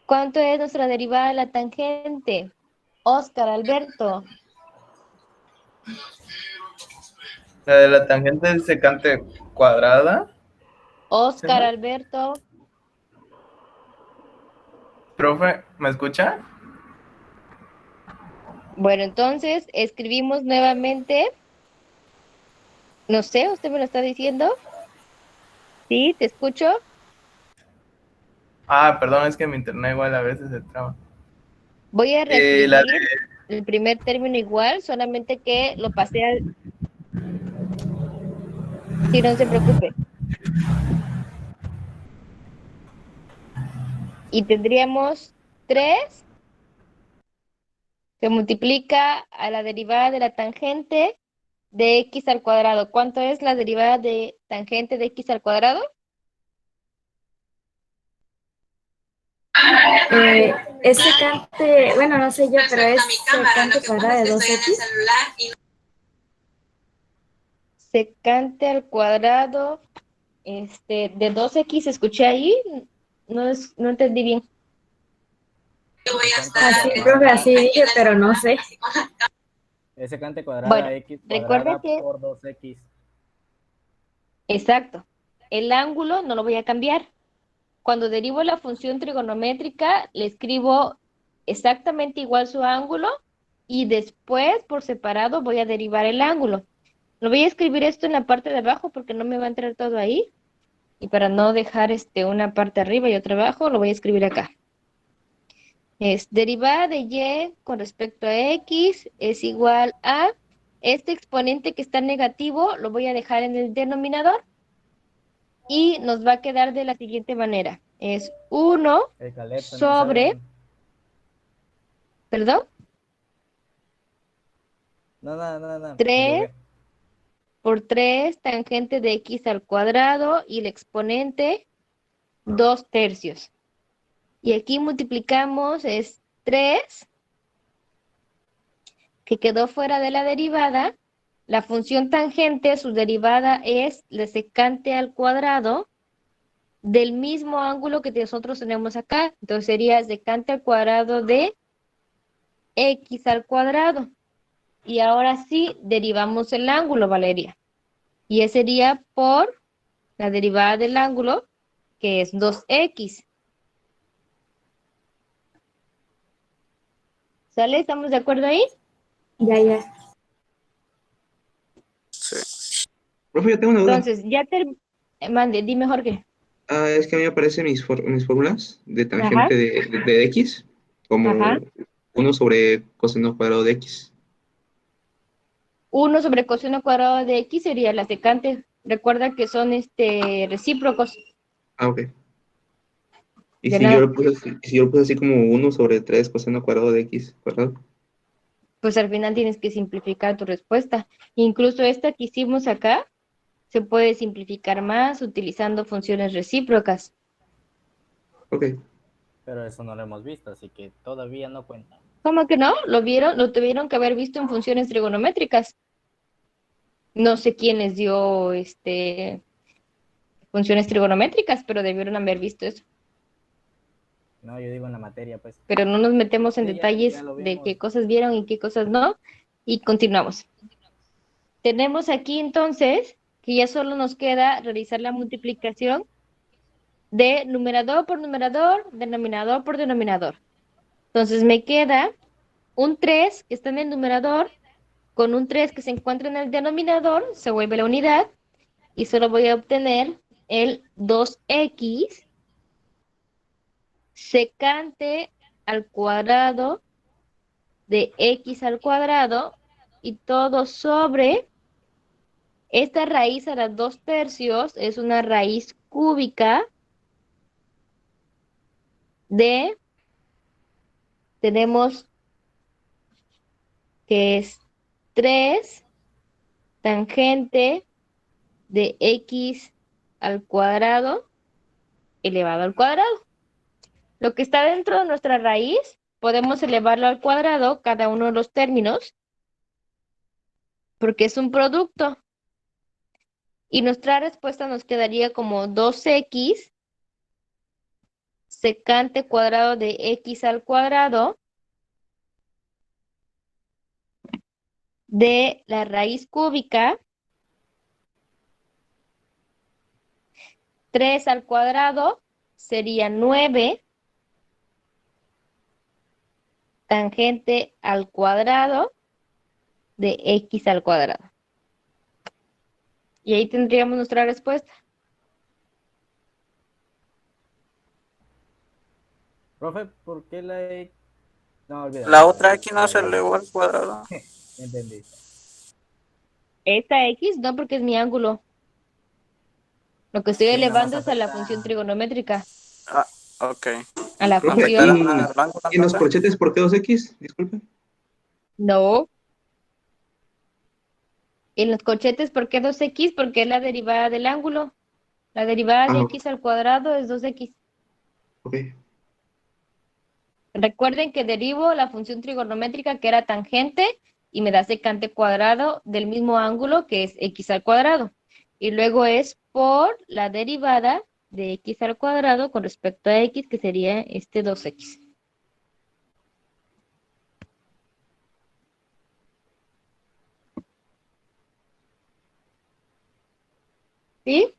¿Cuánto es nuestra derivada de la tangente? Oscar, Alberto. La de la tangente es secante cuadrada. Oscar, ¿Sí? Alberto. Profe, ¿me escucha? Bueno, entonces escribimos nuevamente. No sé, ¿usted me lo está diciendo? Sí, te escucho. Ah, perdón, es que mi internet igual a veces se traba. Voy a La reescribir el primer término igual, solamente que lo pasé al... Sí, no se preocupe. Y tendríamos 3 que multiplica a la derivada de la tangente de x al cuadrado. ¿Cuánto es la derivada de tangente de x al cuadrado? Es secante, bueno, no sé yo, pero es secante cuadrada de 2x. Secante al cuadrado de 2x, escuché ahí, no entendí bien. Secante Así, cuadrada. profe, así dije, pero no sé. Es secante cuadrada Bueno, x recuerda cuadrada que, por 2x. exacto, el ángulo no lo voy a cambiar. Cuando derivo la función trigonométrica, le escribo exactamente igual su ángulo y después, por separado, voy a derivar el ángulo. Lo voy a escribir esto en la parte de abajo porque no me va a entrar todo ahí. Y para no dejar una parte arriba y otra abajo, lo voy a escribir acá. Es derivada de y con respecto a x es igual a este exponente que está negativo, lo voy a dejar en el denominador y nos va a quedar de la siguiente manera. Es 1 El Caleb también sobre, sabe. perdón, No, no, no, no. Me 3 equivoqué. por 3 tangente de x al cuadrado y el exponente 2/3. Y aquí multiplicamos es 3 que quedó fuera de la derivada. La función tangente, su derivada es la secante al cuadrado del mismo ángulo que nosotros tenemos acá. Entonces sería secante al cuadrado de x al cuadrado. Y ahora sí, derivamos el ángulo, Valeria. Y ese sería por la derivada del ángulo, que es 2x. ¿Sale? ¿Estamos de acuerdo ahí? Ya. Profe, yo tengo una duda. Entonces, mande, dime, Jorge. Es que a mí me aparecen mis fórmulas de Ajá, tangente de x ajá. como 1 sobre coseno cuadrado de x. 1 sobre coseno cuadrado de x sería la secante. Recuerda que son recíprocos. Ah, ok. Y De si yo nada. lo puse si yo lo puse así como 1 sobre 3 coseno cuadrado de x cuadrado. Pues al final tienes que simplificar tu respuesta. Incluso esta que hicimos acá se puede simplificar más utilizando funciones recíprocas. Ok. Pero eso no lo hemos visto, así que todavía no cuenta. ¿Cómo que no? Lo vieron, lo tuvieron que haber visto en funciones trigonométricas. No sé quién les dio funciones trigonométricas, pero debieron haber visto eso. No, yo digo en la materia, pues. Pero no nos metemos en Sí, ya detalles lo de vimos. qué cosas vieron y qué cosas no. Y continuamos. Tenemos aquí entonces que ya solo nos queda realizar la multiplicación de numerador por numerador, denominador por denominador. Entonces me queda un 3 que está en el numerador con un 3 que se encuentra en el denominador, se vuelve la unidad y solo voy a obtener el 2x secante al cuadrado de x al cuadrado y todo sobre esta raíz a las 2/3 es una raíz cúbica tenemos que es 3 tangente de x al cuadrado elevado al cuadrado. Lo que está dentro de nuestra raíz, podemos elevarlo al cuadrado cada uno de los términos, porque es un producto. Y nuestra respuesta nos quedaría como 2x secante cuadrado de x al cuadrado de la raíz cúbica 3 al cuadrado sería 9 tangente al cuadrado de x al cuadrado. Y ahí tendríamos nuestra respuesta. Profe, ¿por qué la X? No, olvídalo. La otra X no se elevó al cuadrado. Entendí. Esta x no, porque es mi ángulo. Lo que estoy Sí, nada más elevando es a la afecta- función trigonométrica, Ah, ok. a la Profe, ¿Afectará función. al ángulo y en los entonces? corchetes por qué 2X? Disculpe. No. En los corchetes, ¿por qué 2x? Porque es la derivada del ángulo. La derivada de Ah, x al cuadrado es 2x. ok. Recuerden que derivo la función trigonométrica que era tangente y me da secante cuadrado del mismo ángulo que es x al cuadrado. Y luego es por la derivada de x al cuadrado con respecto a x, que sería este 2x. ¿Sí?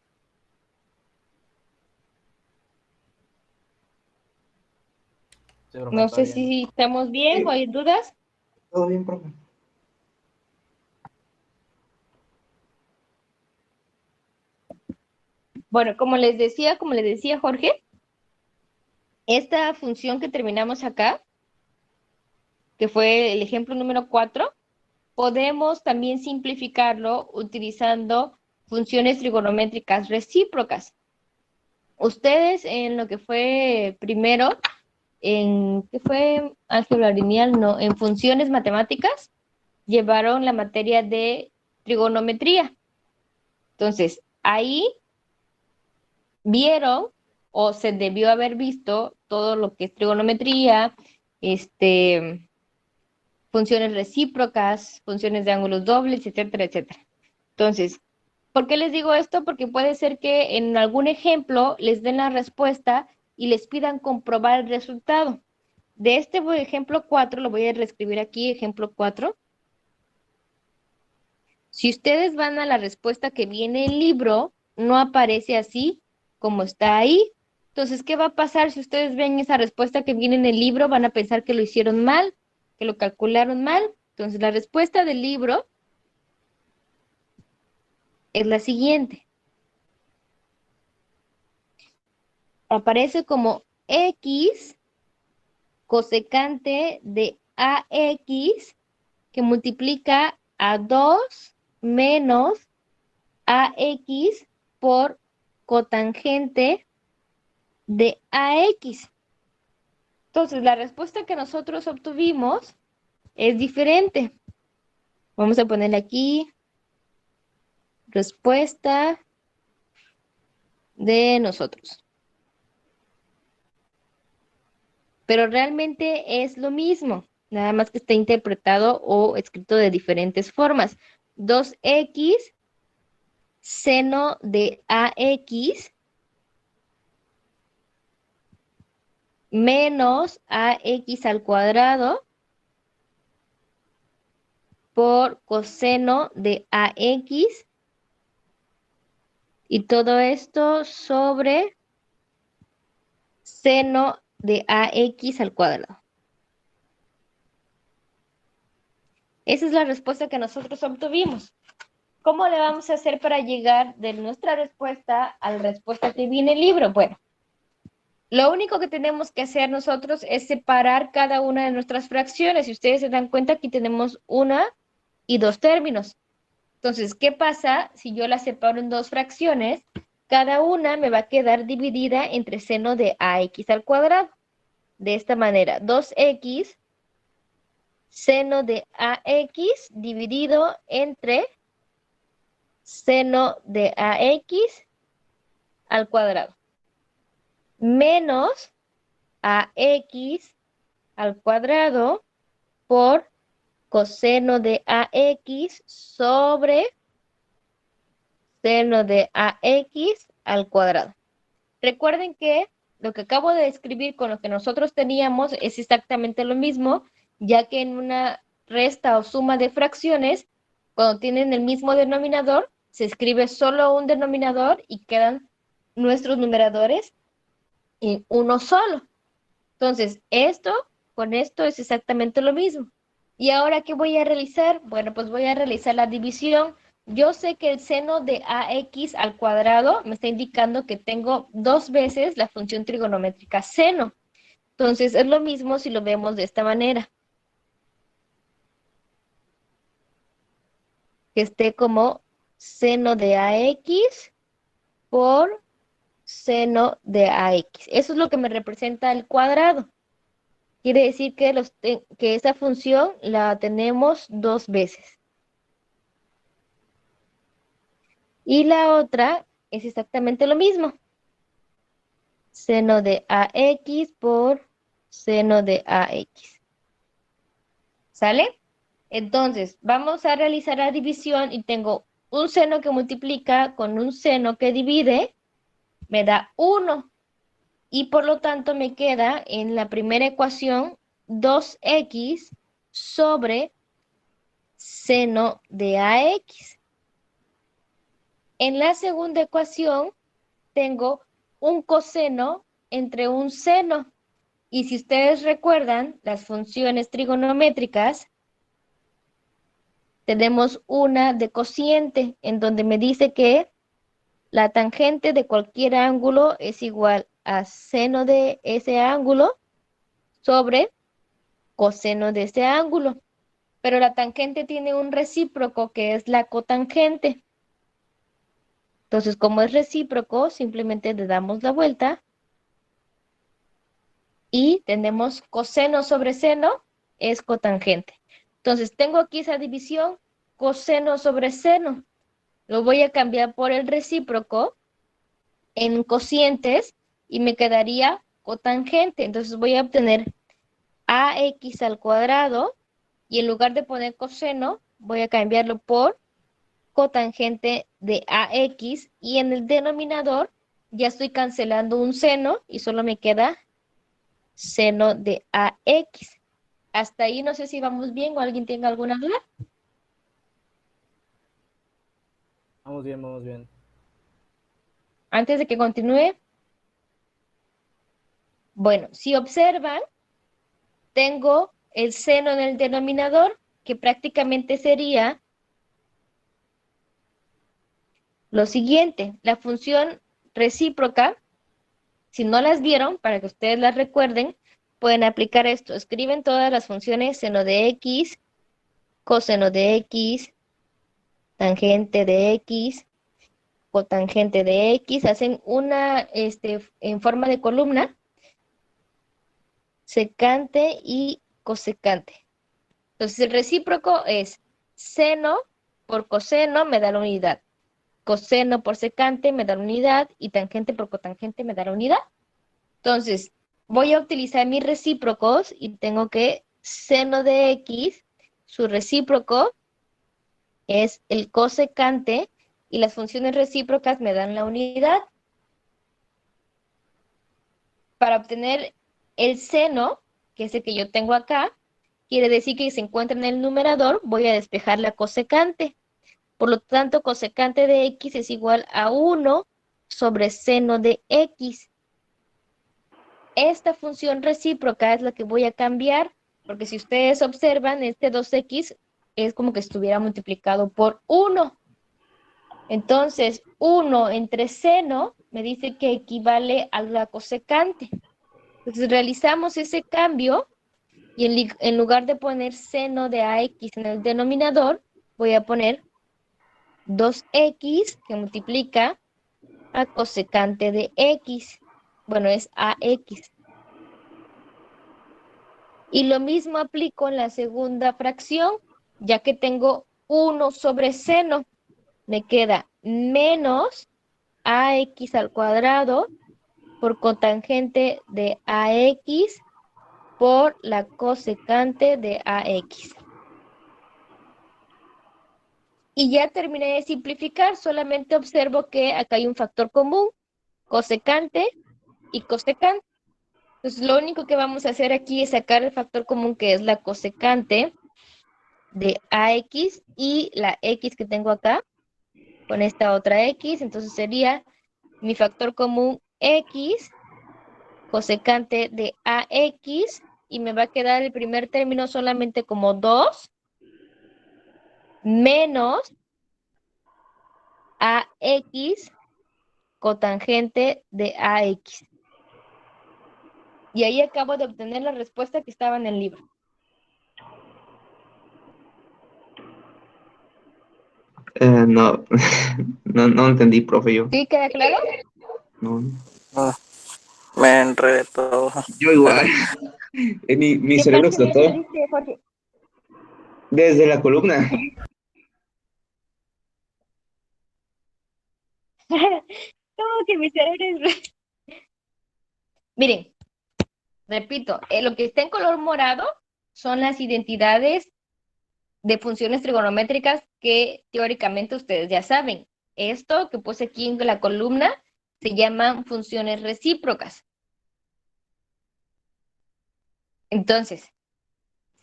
Sí, profe, No está sé bien. si estamos bien o hay dudas. Todo bien, profe. Bueno, como les decía Jorge, esta función que terminamos acá, que fue el ejemplo número 4, podemos también simplificarlo utilizando funciones trigonométricas recíprocas. Ustedes en lo que fue primero, ¿qué fue álgebra lineal? No, en funciones matemáticas, llevaron la materia de trigonometría. Entonces, ahí vieron o se debió haber visto todo lo que es trigonometría, funciones recíprocas, funciones de ángulos dobles, etcétera, etcétera. Entonces, ¿por qué les digo esto? Porque puede ser que en algún ejemplo les den la respuesta y les pidan comprobar el resultado. De este ejemplo 4, lo voy a reescribir aquí, ejemplo 4. Si ustedes van a la respuesta que viene en el libro, no aparece así como está ahí. Entonces, ¿qué va a pasar si ustedes ven esa respuesta que viene en el libro? Van a pensar que lo hicieron mal, que lo calcularon mal. Entonces, la respuesta del libro es la siguiente. Aparece como x cosecante de ax que multiplica a 2 menos ax por cotangente de ax. Entonces, la respuesta que nosotros obtuvimos es diferente. Vamos a ponerle aquí respuesta de nosotros. Pero realmente es lo mismo, nada más que está interpretado o escrito de diferentes formas. 2x seno de ax menos ax al cuadrado por coseno de ax y todo esto sobre seno de ax al cuadrado. Esa es la respuesta que nosotros obtuvimos. ¿Cómo le vamos a hacer para llegar de nuestra respuesta a la respuesta que viene en el libro? Bueno, lo único que tenemos que hacer nosotros es separar cada una de nuestras fracciones. Si ustedes se dan cuenta, aquí tenemos una y dos términos. Entonces, ¿qué pasa si yo la separo en dos fracciones? Cada una me va a quedar dividida entre seno de ax al cuadrado. De esta manera, 2x seno de ax dividido entre seno de ax al cuadrado menos ax al cuadrado por coseno de ax sobre seno de AX al cuadrado. Recuerden que lo que acabo de escribir con lo que nosotros teníamos es exactamente lo mismo, ya que en una resta o suma de fracciones, cuando tienen el mismo denominador, se escribe solo un denominador y quedan nuestros numeradores en uno solo. Entonces, esto con esto es exactamente lo mismo. ¿Y ahora qué voy a realizar? Bueno, pues voy a realizar la división. Yo sé que el seno de AX al cuadrado me está indicando que tengo 2 veces la función trigonométrica seno. Entonces, es lo mismo si lo vemos de esta manera. Que esté como seno de AX por seno de AX. Eso es lo que me representa el cuadrado. Quiere decir que, que esa función la tenemos 2 veces. Y la otra es exactamente lo mismo. Seno de AX por seno de AX. ¿Sale? Entonces, vamos a realizar la división y tengo un seno que multiplica con un seno que divide, me da 1. Y por lo tanto me queda en la primera ecuación 2x sobre seno de AX. En la segunda ecuación tengo un coseno entre un seno. Y si ustedes recuerdan las funciones trigonométricas, tenemos una de cociente en donde me dice que la tangente de cualquier ángulo es igual a seno de ese ángulo sobre coseno de ese ángulo. Pero la tangente tiene un recíproco que es la cotangente. Entonces, como es recíproco, simplemente le damos la vuelta y tenemos coseno sobre seno es cotangente. Entonces, tengo aquí esa división, coseno sobre seno. Lo voy a cambiar por el recíproco en cocientes y me quedaría cotangente. Entonces, voy a obtener AX al cuadrado y en lugar de poner coseno, voy a cambiarlo por cotangente de AX y en el denominador ya estoy cancelando un seno y solo me queda seno de AX. Hasta ahí no sé si vamos bien o alguien tenga alguna duda. Vamos bien, vamos bien. Antes de que continúe, bueno, si observan, tengo el seno en el denominador, que prácticamente sería lo siguiente, la función recíproca. Si no las vieron, para que ustedes las recuerden, pueden aplicar esto. Escriben todas las funciones seno de X, coseno de X, tangente de X, cotangente de X. Hacen una en forma de columna, secante y cosecante. Entonces el recíproco es seno por coseno me da la unidad. Coseno por secante me da la unidad y tangente por cotangente me da la unidad. Entonces, voy a utilizar mis recíprocos y tengo que seno de X, su recíproco es el cosecante y las funciones recíprocas me dan la unidad. Para obtener el seno, que es el que yo tengo acá, quiere decir que se encuentra en el numerador, voy a despejar la cosecante. Por lo tanto, cosecante de X es igual a 1 sobre seno de X. Esta función recíproca es la que voy a cambiar, porque si ustedes observan, este 2x es como que estuviera multiplicado por 1. Entonces, 1 entre seno me dice que equivale a la cosecante. Entonces, realizamos ese cambio y en lugar de poner seno de AX en el denominador, voy a poner 2x que multiplica a cosecante de X. Bueno, es AX. Y lo mismo aplico en la segunda fracción, ya que tengo 1 sobre seno. Me queda menos AX al cuadrado por cotangente de AX por la cosecante de AX. Y ya terminé de simplificar, solamente observo que acá hay un factor común, cosecante y cosecante. Entonces, lo único que vamos a hacer aquí es sacar el factor común, que es la cosecante de AX y la X que tengo acá, con esta otra X. Entonces, sería mi factor común X, cosecante de AX, y me va a quedar el primer término solamente como 2 menos AX, cotangente de AX. Y ahí acabo de obtener la respuesta que estaba en el libro. No, no entendí, profe, yo. ¿Sí queda claro? No, Ah, me enredé todo. yo igual. Mi ¿Qué cerebro parte no explotó entendiste, Jorge? desde la columna. ¿Cómo que mi cerebro es... Miren, repito, lo que está en color morado son las identidades de funciones trigonométricas que teóricamente ustedes ya saben. Esto que puse aquí en la columna se llaman funciones recíprocas. Entonces,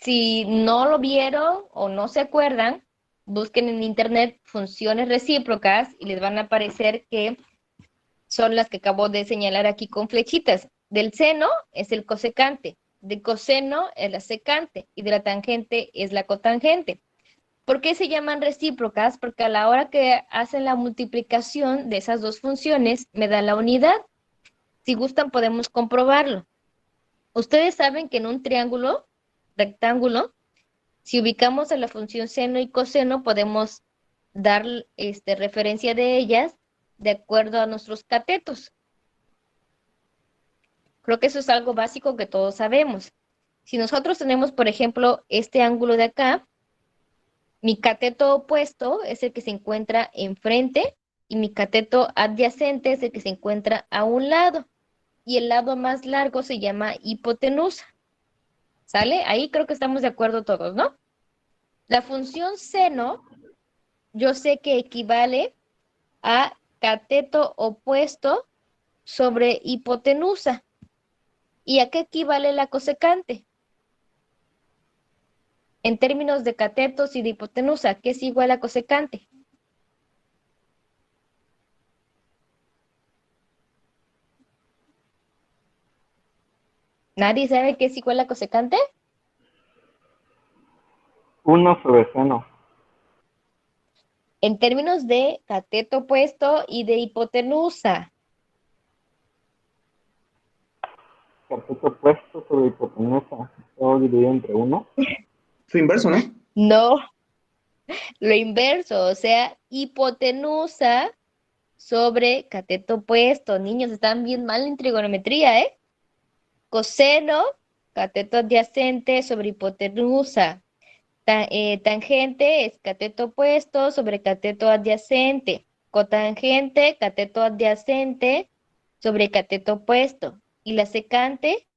si no lo vieron o no se acuerdan, busquen en internet funciones recíprocas y les van a aparecer que son las que acabo de señalar aquí con flechitas. Del seno es el cosecante, de coseno es la secante y de la tangente es la cotangente. ¿Por qué se llaman recíprocas? Porque a la hora que hacen la multiplicación de esas dos funciones me da la unidad. Si gustan podemos comprobarlo. Ustedes saben que en un triángulo rectángulo, si ubicamos a la función seno y coseno, podemos dar referencia de ellas de acuerdo a nuestros catetos. Creo que eso es algo básico que todos sabemos. Si nosotros tenemos, por ejemplo, este ángulo de acá, mi cateto opuesto es el que se encuentra enfrente y mi cateto adyacente es el que se encuentra a un lado. Y el lado más largo se llama hipotenusa. ¿Sale? Ahí creo que estamos de acuerdo todos, ¿no? La función seno, yo sé que equivale a cateto opuesto sobre hipotenusa. ¿Y a qué equivale la cosecante? En términos de catetos y de hipotenusa, ¿qué es igual a cosecante? ¿Nadie sabe qué es igual a cosecante? 1 sobre seno. En términos de cateto opuesto y de hipotenusa. Cateto opuesto sobre hipotenusa. Todo dividido entre 1. Su inverso, ¿no? No, lo inverso, o sea, hipotenusa sobre cateto opuesto. Niños, están bien mal en trigonometría, ¿eh? Coseno, cateto adyacente sobre hipotenusa. Tangente es cateto opuesto sobre cateto adyacente. Cotangente, cateto adyacente sobre cateto opuesto. Y la secante,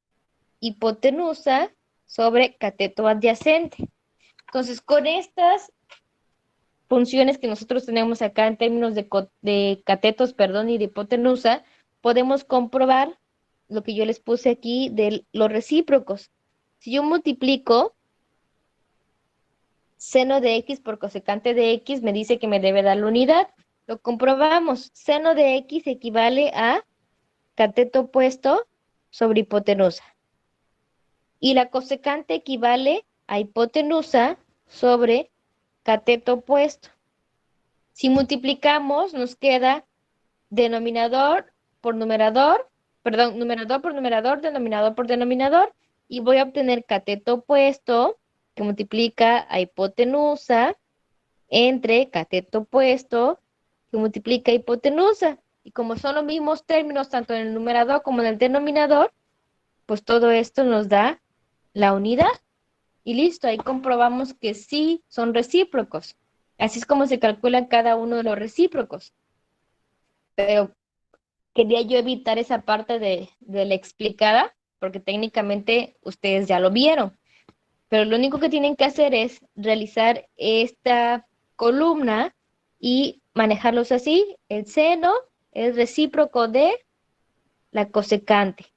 hipotenusa sobre cateto adyacente. Entonces, con estas funciones que nosotros tenemos acá en términos de catetos, perdón, y de hipotenusa, podemos comprobar lo que yo les puse aquí de los recíprocos. Si yo multiplico seno de x por cosecante de x, me dice que me debe dar la unidad. Lo comprobamos. Seno de x equivale a cateto opuesto sobre hipotenusa. Y la cosecante equivale a hipotenusa sobre cateto opuesto. Si multiplicamos, nos queda denominador por numerador, perdón, numerador por numerador, denominador por denominador, y voy a obtener cateto opuesto, que multiplica a hipotenusa, entre cateto opuesto, que multiplica a hipotenusa. Y como son los mismos términos, tanto en el numerador como en el denominador, pues todo esto nos da la unidad. Y listo, ahí comprobamos que sí son recíprocos. Así es como se calcula cada uno de los recíprocos. Pero quería yo evitar esa parte de la explicada, porque técnicamente ustedes ya lo vieron. Pero lo único que tienen que hacer es realizar esta columna y manejarlos así. El seno es recíproco de la cosecante.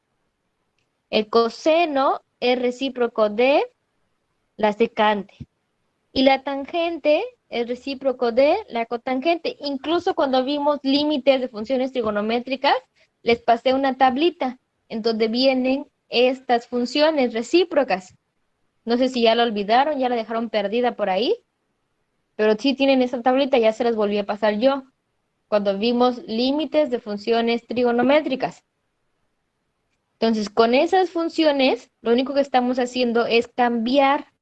El coseno es recíproco de la secante. Y la tangente es recíproco de la cotangente. Incluso cuando vimos límites de funciones trigonométricas, les pasé una tablita en donde vienen estas funciones recíprocas. No sé si ya la olvidaron, ya la dejaron perdida por ahí, pero sí tienen esa tablita, ya se las volví a pasar yo, cuando vimos límites de funciones trigonométricas. Entonces, con esas funciones, lo único que estamos haciendo es cambiar.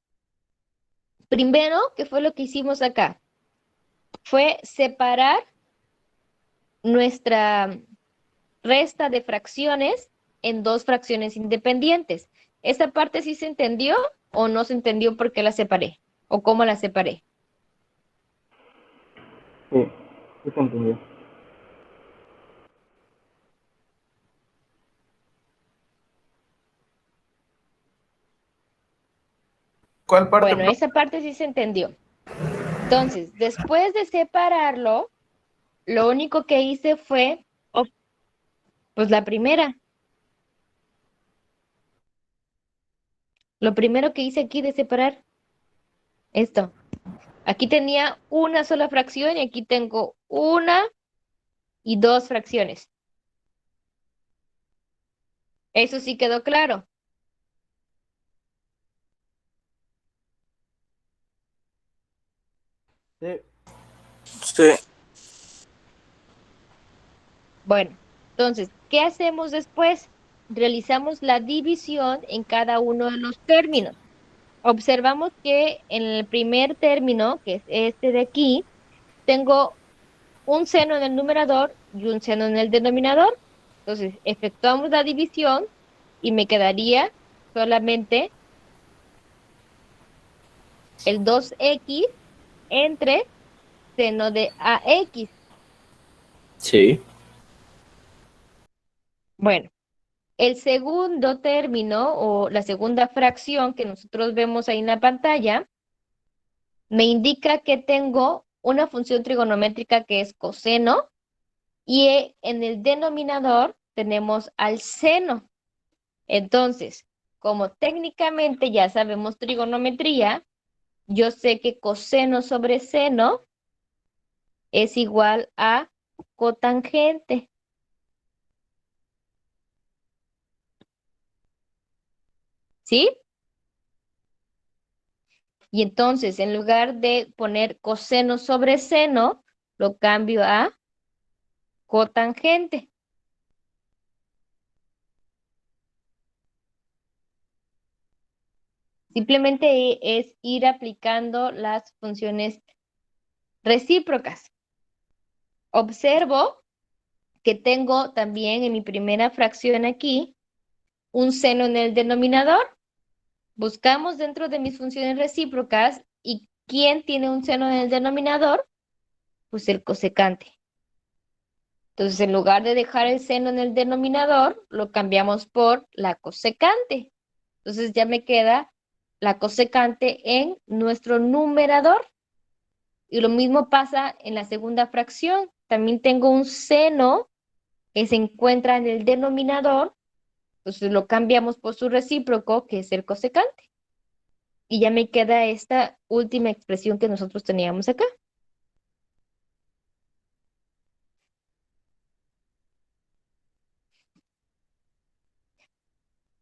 Primero, ¿qué fue lo que hicimos acá? Fue separar nuestra resta de fracciones en dos fracciones independientes. ¿Esa parte sí se entendió o no se entendió por qué la separé? ¿O cómo la separé? Sí, sí se entendió. ¿Cuál parte? Bueno, esa parte sí se entendió. Entonces, después de separarlo, lo único que hice fue, pues la primera. Lo primero que hice aquí de separar esto. Aquí tenía una sola fracción y aquí tengo una y dos fracciones. Eso sí quedó claro. Sí, Sí. Bueno, entonces, ¿qué hacemos después? Realizamos la división en cada uno de los términos. Observamos que en el primer término, que es este de aquí, tengo un seno en el numerador y un seno en el denominador. Entonces, efectuamos la división y me quedaría solamente el 2x entre seno de ax. Sí. Bueno, el segundo término o la segunda fracción que nosotros vemos ahí en la pantalla me indica que tengo una función trigonométrica que es coseno y en el denominador tenemos al seno. Entonces, como técnicamente ya sabemos trigonometría, yo sé que coseno sobre seno es igual a cotangente. ¿Sí? Y entonces, en lugar de poner coseno sobre seno, lo cambio a cotangente. Simplemente es ir aplicando las funciones recíprocas. Observo que tengo también en mi primera fracción aquí un seno en el denominador. Buscamos dentro de mis funciones recíprocas y ¿quién tiene un seno en el denominador? Pues el cosecante. Entonces, en lugar de dejar el seno en el denominador, lo cambiamos por la cosecante. Entonces ya me queda la cosecante en nuestro numerador. Y lo mismo pasa en la segunda fracción. También tengo un seno que se encuentra en el denominador. Entonces lo cambiamos por su recíproco, que es el cosecante. Y ya me queda esta última expresión que nosotros teníamos acá.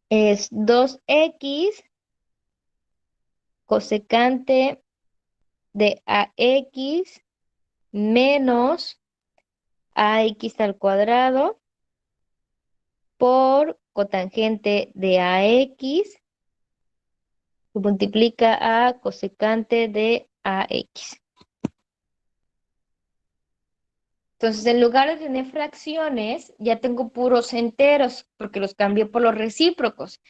Es 2x cosecante de ax menos ax al cuadrado por cotangente de ax que multiplica a cosecante de ax. Entonces, en lugar de tener fracciones, ya tengo puros enteros, porque los cambio por los recíprocos.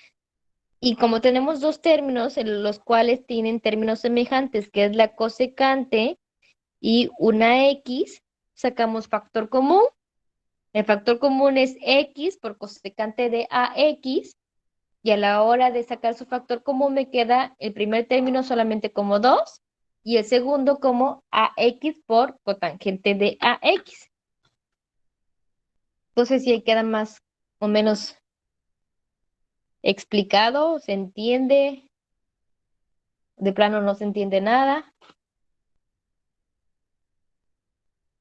Y como tenemos dos términos, en los cuales tienen términos semejantes, que es la cosecante y una x, sacamos factor común. El factor común es x por cosecante de ax, y a la hora de sacar su factor común me queda el primer término solamente como 2, y el segundo como AX por cotangente de AX. Entonces, si ahí queda más o menos explicado, se entiende, de plano no se entiende nada.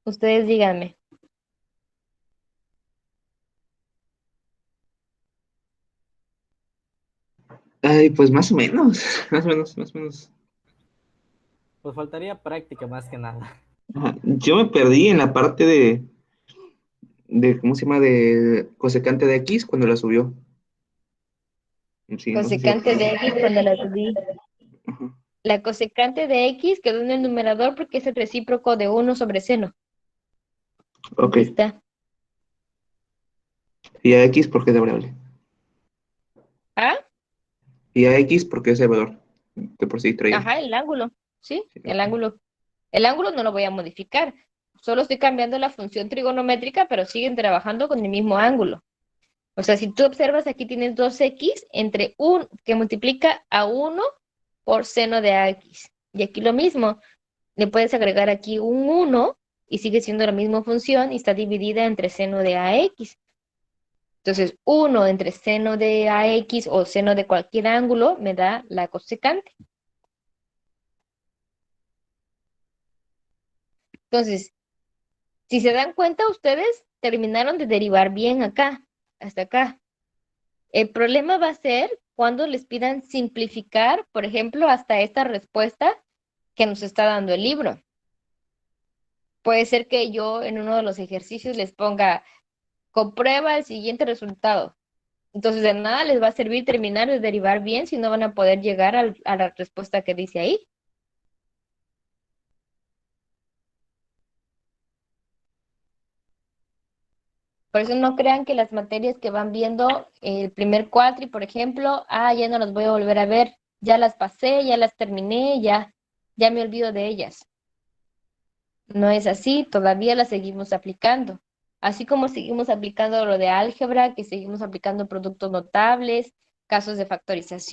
Ustedes díganme. Ay, pues más o menos, más o menos, más o menos. Pues faltaría práctica más que nada. Ajá. Yo me perdí en la parte de, ¿cómo se llama? De cosecante de X cuando la subió. Sí, no sé si... Cosecante de X cuando la subí. Ajá. La cosecante de X quedó en el numerador porque es el recíproco de 1 sobre seno. Ok. Aquí está. Y a X porque es de variable. ¿Ah? Y a X porque es de valor. De por sí traía. Ajá, el ángulo. ¿Sí? Sí, El ok. ángulo. El ángulo no lo voy a modificar. Solo estoy cambiando la función trigonométrica, pero siguen trabajando con el mismo ángulo. O sea, si tú observas, aquí tienes 2x entre 1, que multiplica a 1 por seno de ax. Y aquí lo mismo. Le puedes agregar aquí un 1 y sigue siendo la misma función y está dividida entre seno de ax. Entonces, 1 entre seno de ax o seno de cualquier ángulo me da la cosecante. Entonces, si se dan cuenta, ustedes terminaron de derivar bien acá, hasta acá. El problema va a ser cuando les pidan simplificar, por ejemplo, hasta esta respuesta que nos está dando el libro. Puede ser que yo en uno de los ejercicios les ponga, comprueba el siguiente resultado. Entonces, de nada les va a servir terminar de derivar bien si no van a poder llegar a la respuesta que dice ahí. Por eso no crean que las materias que van viendo el primer cuatri, por ejemplo, ya no las voy a volver a ver, ya las pasé, ya las terminé, ya me olvido de ellas. No es así, todavía las seguimos aplicando. Así como seguimos aplicando lo de álgebra, que seguimos aplicando productos notables, casos de factorización.